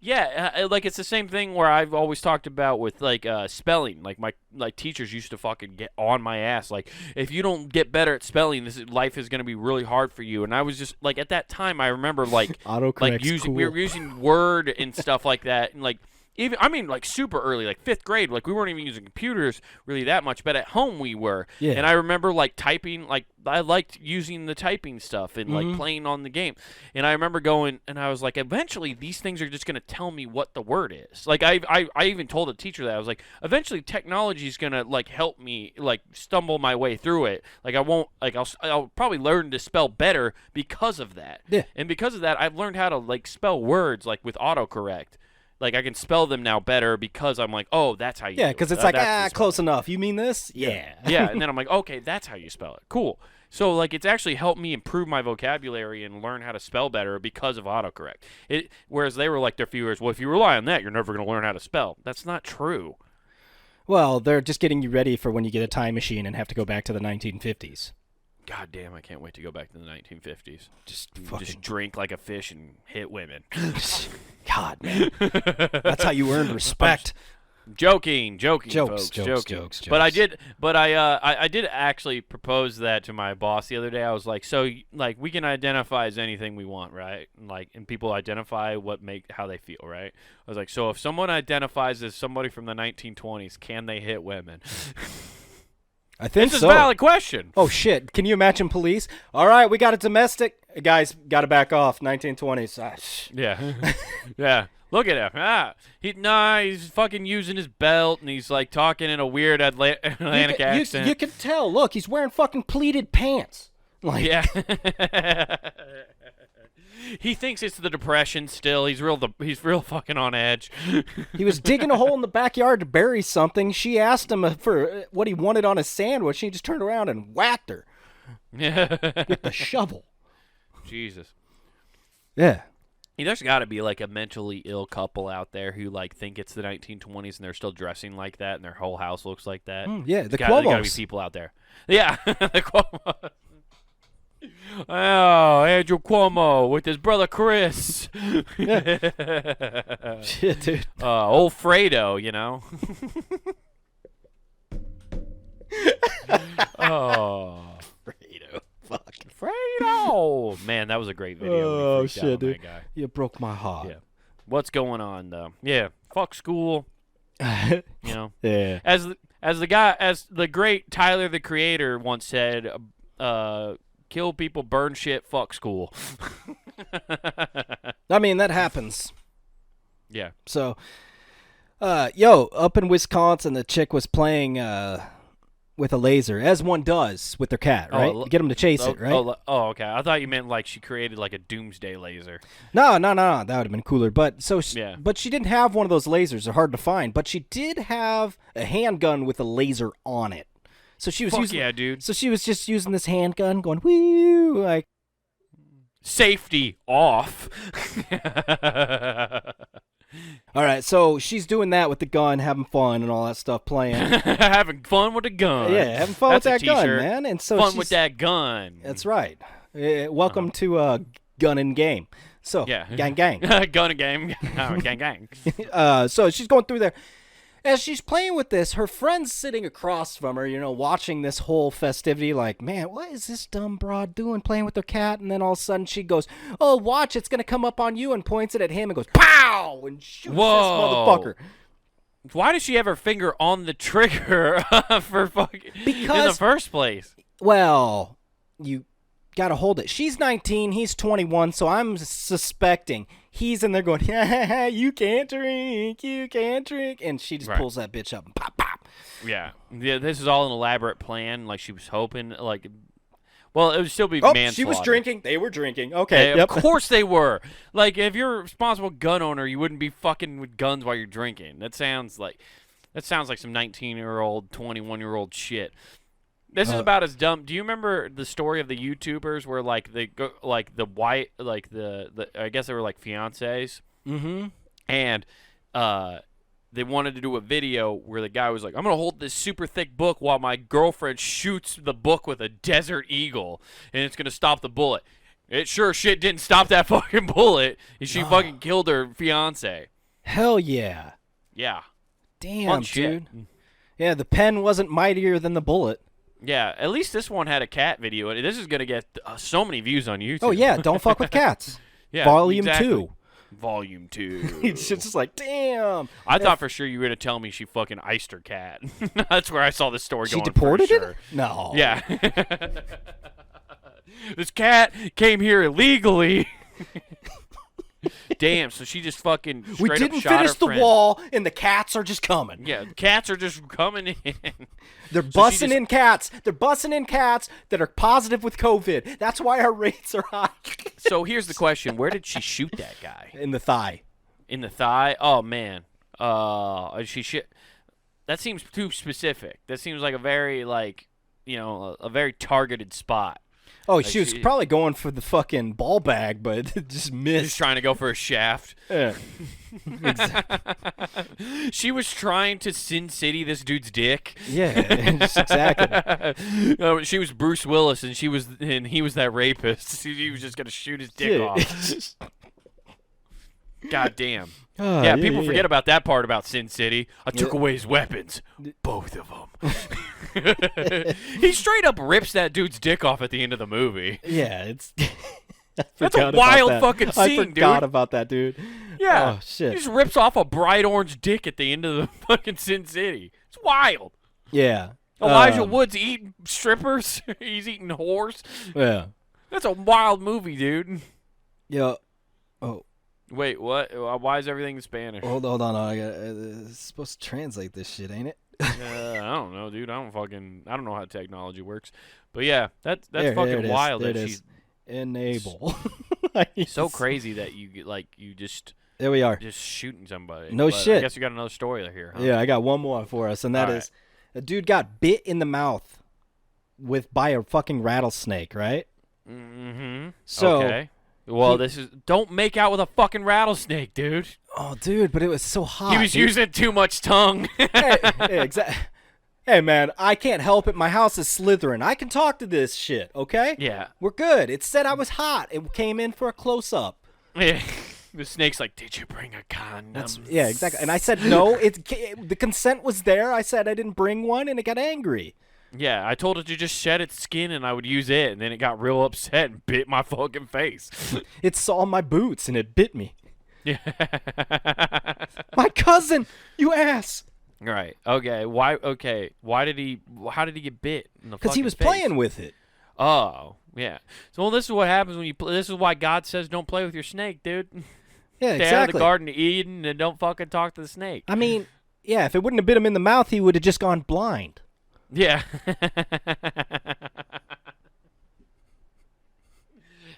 Yeah, like it's the same thing where I've always talked about with like spelling. Like my teachers used to fucking get on my ass. Like if you don't get better at spelling, life is gonna be really hard for you. And I was just like at that time, I remember like we were using Word and stuff like that, and like. Like super early, like 5th grade. Like we weren't even using computers really that much, but at home we were. Yeah. And I remember like typing, like I liked using the typing stuff and like playing on the game. And I remember going, and I was like, eventually these things are just gonna tell me what the word is. Like I even told a teacher that I was like, eventually technology is gonna like help me like stumble my way through it. Like I won't like I'll probably learn to spell better because of that. Yeah. And because of that, I've learned how to like spell words like with autocorrect. Like, I can spell them now better because I'm like, oh, that's how you do it. Yeah, because it's like, close enough. You mean this? Yeah. Yeah, and then I'm like, okay, that's how you spell it. Cool. So, like, it's actually helped me improve my vocabulary and learn how to spell better because of autocorrect. Whereas they were like their viewers, well, if you rely on that, you're never going to learn how to spell. That's not true. Well, they're just getting you ready for when you get a time machine and have to go back to the 1950s. God damn, I can't wait to go back to the 1950s. Just drink like a fish and hit women. God, man. That's how you earned respect. Joking, jokes. But I did actually propose that to my boss the other day. I was like, so like we can identify as anything we want, right? And people identify how they feel, right? I was like, so if someone identifies as somebody from the 1920s, can they hit women? I think so. It's a valid question. Oh, shit. Can you imagine police? All right, we got a domestic. Guys, got to back off. 1920s. Yeah. Yeah. Look at him. He's fucking using his belt, and he's, like, talking in a weird Atlantic accent. You can tell. Look, he's wearing fucking pleated pants. Like, yeah. He thinks it's the Depression still. He's real fucking on edge. He was digging a hole in the backyard to bury something. She asked him for what he wanted on his sandwich. He just turned around and whacked her. Yeah. With the shovel. Jesus. Yeah. There's got to be like a mentally ill couple out there who like think it's the 1920s and they're still dressing like that and their whole house looks like that. Yeah, the Cuomos. Cuomos. There got to be people out there. Yeah, the Cuomos. Oh, Andrew Cuomo with his brother Chris. Shit, dude. Old Fredo, you know. Oh. Fredo. Fuck. Fredo. Man, that was a great video. Oh, shit, dude. You broke my heart. Yeah. What's going on, though? Yeah. Fuck school. You know. Yeah. As the great Tyler the Creator once said, kill people, burn shit, fuck school. I mean, that happens. Yeah. So, up in Wisconsin, the chick was playing with a laser, as one does with their cat, right? You get them to chase it, right? Oh, okay. I thought you meant like she created like a doomsday laser. No. That would have been cooler. But but she didn't have one of those lasers. They're hard to find. But she did have a handgun with a laser on it. So she was dude. So she was just using this handgun, going woo, like safety off. All right, so she's doing that with the gun, having fun and all that stuff, playing. Having fun with the gun. Yeah, having fun with that gun, man. And so fun with that gun. That's right. Welcome to Gun and Game. So, yeah. gang. Gun and game. Gang. So she's going through there. As she's playing with this, her friend's sitting across from her, watching this whole festivity like, man, what is this dumb broad doing playing with her cat? And then all of a sudden she goes, oh, watch, it's going to come up on you, and points it at him and goes, pow, and shoots this motherfucker. Why does she have her finger on the trigger for fucking in the first place? Well, you got to hold it. She's 19, he's 21, so I'm suspecting he's in there going, yeah, you can't drink, and she just pulls that bitch up and pop. Yeah, this is all an elaborate plan. Like she was hoping, like, Well, it would still be manslaughter. She was drinking. They were drinking. Okay. Of course they were. Like, if you're a responsible gun owner, you wouldn't be fucking with guns while you're drinking. That sounds like some 19-year-old, 21-year-old shit. This is about as dumb. Do you remember the story of the YouTubers where like they go like the white like the I guess they were like fiancés, and they wanted to do a video where the guy was like, I'm going to hold this super thick book while my girlfriend shoots the book with a Desert Eagle, and it's going to stop the bullet. It sure shit didn't stop that fucking bullet, and she fucking killed her fiancé. Hell yeah. Yeah. Damn, dude. Yeah, the pen wasn't mightier than the bullet. Yeah, at least this one had a cat video in it. This is going to get so many views on YouTube. Oh, yeah, don't fuck with cats. Yeah, Volume exactly. 2. Volume 2. It's just like, damn. I thought for sure you were going to tell me she fucking iced her cat. That's where I saw this story going. She deported for sure. it? No. Yeah. This cat came here illegally. Damn, so she just fucking straight We didn't up shot finish her the friend. wall, and the cats are just coming. Yeah, cats are just coming in. They're bussing in cats. They're bussing in cats that are positive with COVID. That's why our rates are high. So here's the question. Where did she shoot that guy? In the thigh. In the thigh? Oh, man. That seems too specific. That seems like a very, like, you know, a very targeted spot. Oh, like she was probably going for the fucking ball bag, but it just missed. She's trying to go for a shaft. Yeah. She was trying to Sin City this dude's dick. Yeah, exactly. She was Bruce Willis, and he was that rapist. He was just gonna shoot his dick off. God damn. Yeah, people forget about that part about Sin City. I took away his weapons. Both of them. He straight up rips that dude's dick off at the end of the movie. Yeah, it's... That's a wild fucking scene, dude. I forgot about that, dude. Yeah. Oh, shit. He just rips off a bright orange dick at the end of the fucking Sin City. It's wild. Yeah. Elijah Wood's eating strippers. He's eating whores. Yeah. That's a wild movie, dude. Yeah. Oh. Wait, what? Why is everything in Spanish? Hold on. It's supposed to translate this shit, ain't it? I don't know, dude. I don't know how technology works. But yeah, that's fucking wild. There it is. Enable. So crazy that you just there we are just shooting somebody. No shit. I guess you got another story here. Huh? Yeah, I got one more for us, and that is a dude got bit in the mouth by a fucking rattlesnake, right? Mm-hmm. So okay. Well, don't make out with a fucking rattlesnake, dude. Oh, dude, but it was so hot. He was using too much tongue. Exactly. Hey, man, I can't help it. My house is slithering. I can talk to this shit, okay? Yeah. We're good. It said I was hot. It came in for a close-up. Yeah. The snake's like, did you bring a condom? Yeah, exactly. And I said, no. The consent was there. I said I didn't bring one, and it got angry. Yeah, I told it to just shed its skin, and I would use it, and then it got real upset and bit my fucking face. It saw my boots, and it bit me. Yeah. My cousin, you ass. Right. Okay. Why? Okay. Why did he? How did he get bit? Because he was playing with it. Oh, yeah. So well, this is what happens when you. This is why God says don't play with your snake, dude. Yeah, Stay out of the Garden of Eden and don't fucking talk to the snake. I mean, yeah. If it wouldn't have bit him in the mouth, he would have just gone blind. Yeah.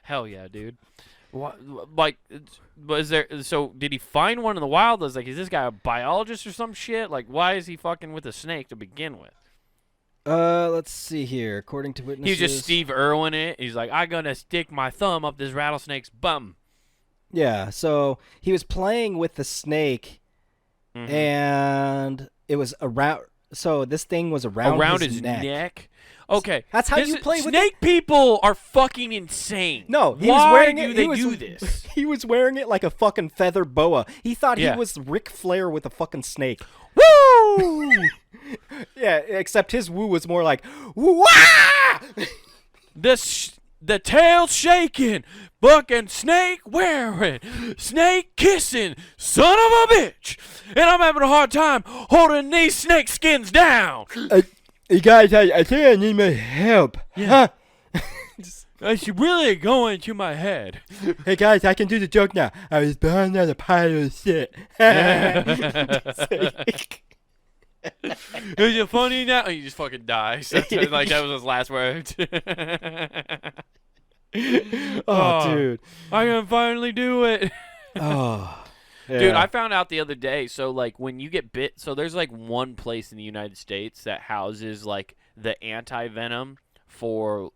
Hell yeah, dude. What, like, was there? So, did he find one in the wild? Is this guy a biologist or some shit? Like, why is he fucking with a snake to begin with? Let's see here. According to witnesses, He's just Steve Irwin it. He's like, I'm gonna stick my thumb up this rattlesnake's bum. Yeah. So he was playing with the snake, and it was around. So this thing was around his neck. Okay, that's how you play with snake. People are fucking insane. No, he Why was wearing do it. They do this? He was wearing it like a fucking feather boa. He thought he was Ric Flair with a fucking snake. Woo! Yeah, except his woo was more like wah! The tail's shaking, fucking snake wearing, snake kissing, son of a bitch, and I'm having a hard time holding these snake skins down. Hey guys, I think I need my help. Yeah. It's really going to my head. Hey guys, I can do the joke now. I was born on a pile of shit. Is it funny now? Oh, you just fucking die. So like that was his last words. Oh, dude. I can finally do it. Oh. Yeah. Dude, I found out the other day, so, like, when you get bit, so there's, like, one place in the United States that houses, like, the anti-venom for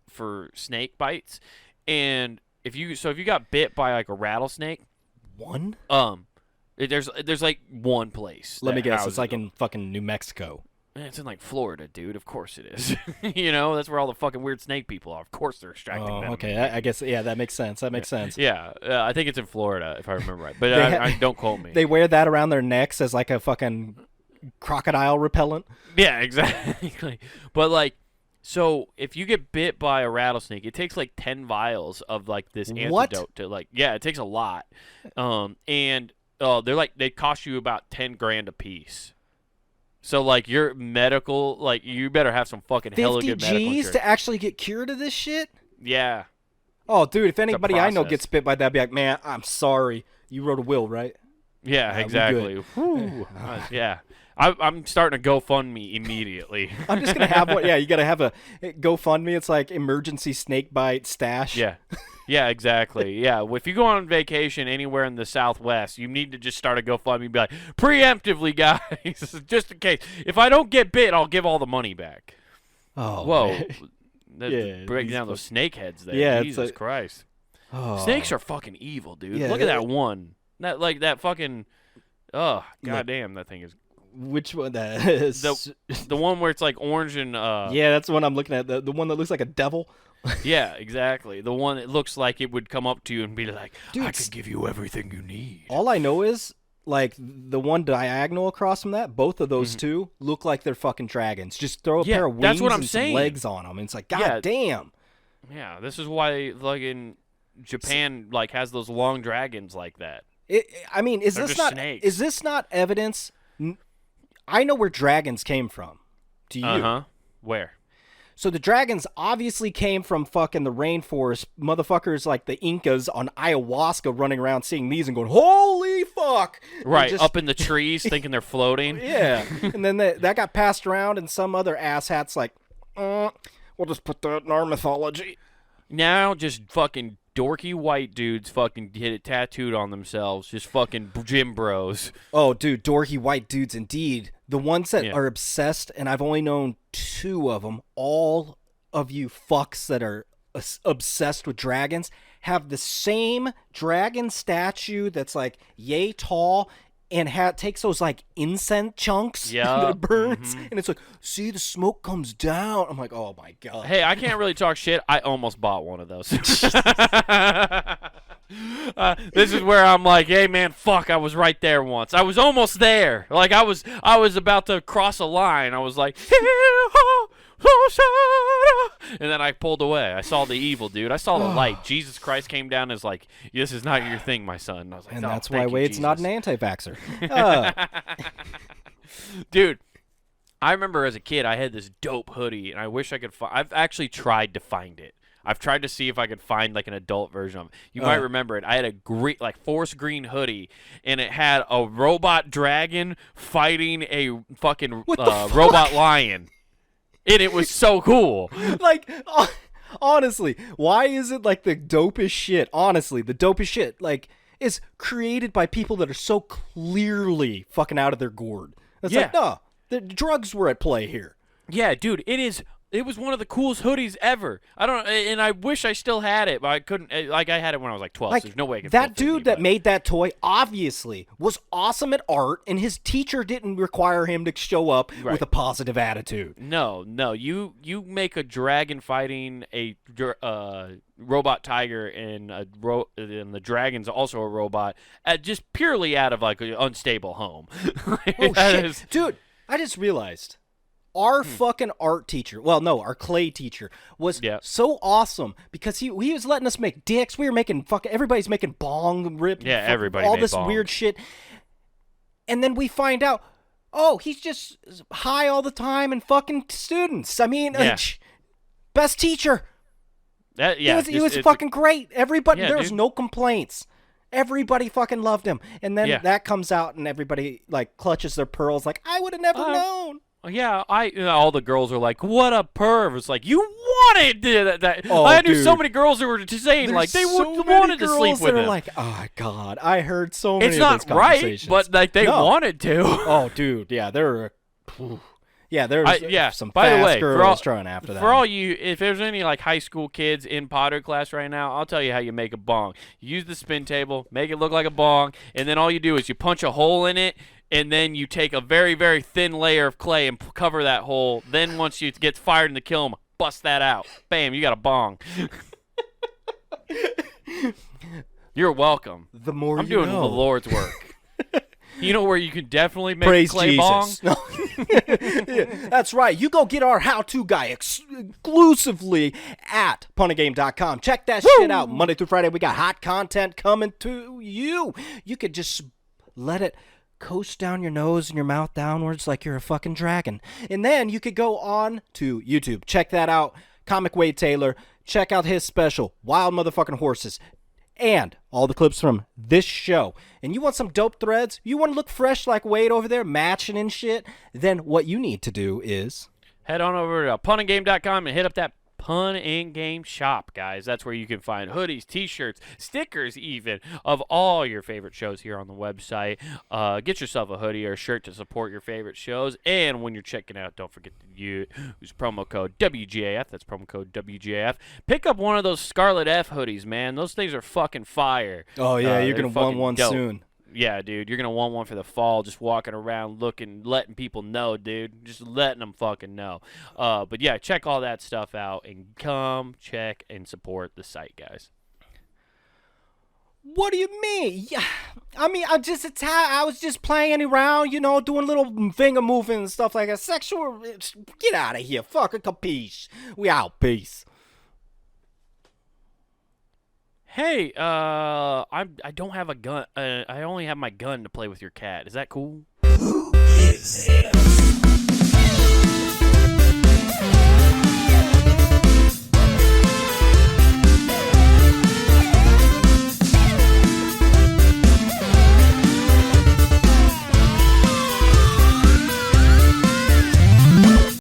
snake bites, and if you got bit by, like, a rattlesnake. One? There's, like, one place. Let me guess, it's, like, in fucking New Mexico. It's in, like, Florida, dude. Of course it is. You know, that's where all the fucking weird snake people are. Of course they're extracting venom. Okay. I guess, yeah, that makes sense. Yeah, I think it's in Florida, if I remember right. But don't quote me. They wear that around their necks as, like, a fucking crocodile repellent. Yeah, exactly. But, like, so if you get bit by a rattlesnake, it takes, like, 10 vials of, like, this antidote to, like, yeah, it takes a lot. And they're, like, they cost you about $10,000 a piece. So, like, your medical, like, you better have some fucking hella good medical insurance. 50 G's to actually get cured of this shit? Yeah. Oh, dude, if anybody I know gets bit by that, I'd be like, man, I'm sorry. You wrote a will, right? Yeah, exactly. Yeah. I'm starting a GoFundMe immediately. I'm just going to have one. Yeah, you got to have a GoFundMe. It's like emergency snake bite stash. Yeah. Yeah, exactly. Yeah, if you go on vacation anywhere in the Southwest, you need to just start a GoFundMe and be like, preemptively, guys, just in case. If I don't get bit, I'll give all the money back. Oh, whoa. Yeah, breaking down those snake heads there. Yeah, Jesus Christ. Oh. Snakes are fucking evil, dude. Yeah, Look at that one. That fucking, goddamn, that thing is. Which one? That is the one where it's like orange and yeah, that's the one I'm looking at. The one that looks like a devil. Yeah, exactly. The one that looks like it would come up to you and be like, dude, I can give you everything you need. All I know is, like, the one diagonal across from that, both of those two look like they're fucking dragons. Just throw a pair of wings and some legs on them. And it's like, god damn. Yeah, this is why, like, in Japan, like, has those long dragons like that. I mean, is this not evidence? I know where dragons came from. Do you? Uh-huh. Where? So the dragons obviously came from fucking the rainforest. Motherfuckers like the Incas on ayahuasca running around seeing these and going, holy fuck! Right, up in the trees thinking they're floating. Yeah. And then that got passed around and some other asshat's like, we'll just put that in our mythology. Now just fucking dorky white dudes fucking get it tattooed on themselves. Just fucking gym bros. Oh, dude, dorky white dudes indeed. The ones that are obsessed, and I've only known 2 of them, all of you fucks that are obsessed with dragons have the same dragon statue that's like yay tall and takes those like incense chunks that it burns, and it's like, see, the smoke comes down. I'm like, oh my god. Hey, I can't really talk shit. I almost bought one of those. This is where I'm like, hey man, fuck, I was right there once. I was almost there. Like I was about to cross a line. I was like, and then I pulled away. I saw the evil, dude. I saw the light. Jesus Christ came down and was like, this is not your thing, my son. And I was like, and that's why Wade's not an anti-vaxxer. Dude, I remember as a kid, I had this dope hoodie, and I wish I could I've actually tried to find it. I've tried to see if I could find like an adult version of it. You might remember it. I had a forest green hoodie, and it had a robot dragon fighting a fucking robot lion. And it was so cool. Like, honestly, why is it like the dopest shit? Honestly, the dopest shit, like, is created by people that are so clearly fucking out of their gourd. It's like, no, the drugs were at play here. Yeah, dude, it was one of the coolest hoodies ever. And I wish I still had it, but I couldn't. Like, I had it when I was like 12. Like, so there's no way I could. That dude that made that toy obviously was awesome at art, and his teacher didn't require him to show up with a positive attitude. No, you make a dragon fighting a robot tiger, and the dragon's also a robot, just purely out of like an unstable home. Oh shit, dude! I just realized. Our fucking art teacher, our clay teacher was so awesome because he was letting us make dicks. We were making everybody's making bong rip. Yeah, everybody all made this bong. Weird shit. And then we find out, he's just high all the time and fucking students. I mean, best teacher. He was fucking great. Everybody, there was no complaints. Everybody fucking loved him. And then that comes out and everybody like clutches their pearls like, I would have never known. Yeah, all the girls are like, "What a perv!" It's like you wanted that. Oh, I knew dude. so many girls who were just saying like they wanted to sleep with him. Like, oh God, I heard so many. It's of not those conversations. right, but like they wanted to. Oh, dude, yeah, there's some by the fast way, girls trying after that. For all you, if there's any like high school kids in Potter class right now, I'll tell you how you make a bong. You use the spin table, make it look like a bong, and then all you do is you punch a hole in it. And then you take a very, very thin layer of clay and cover that hole. Then once you get fired in the kiln, bust that out. Bam, you got a bong. You're welcome. The more I'm doing know. the Lord's work. You know where you can definitely make Praise a clay Jesus. bong? Yeah, that's right. You go get our how-to guy exclusively at punagame.com. Check that shit out. Monday through Friday, we got hot content coming to you. You could just let it coast down your nose and your mouth downwards like you're a fucking dragon. And then you could go on to YouTube. Check that out. Comic Wade Taylor. Check out his special, Wild Motherfucking Horses. And all the clips from this show. And you want some dope threads? You want to look fresh like Wade over there, matching and shit? Then what you need to do is head on over to punandgame.com and hit up that Pun and Game shop, guys. That's where you can find hoodies, t-shirts, stickers even, of all your favorite shows here on the website. Get yourself a hoodie or a shirt to support your favorite shows. And when you're checking out, don't forget to use promo code WGAF. That's promo code WGAF. Pick up one of those Scarlet F hoodies, man. Those things are fucking fire. Oh, yeah, you're going to want one dope. soon. Yeah, dude, you're going to want one for the fall, just walking around looking, letting people know, dude. Just letting them fucking know. But, yeah, check all that stuff out and come check and support the site, guys. What do you mean? Yeah, I mean, I was just playing around, doing little finger moving and stuff like that. Sexual, get out of here. Fuck a capiche. We out. Peace. Hey, I don't have a gun. I only have my gun to play with your cat. Is that cool? Who is this?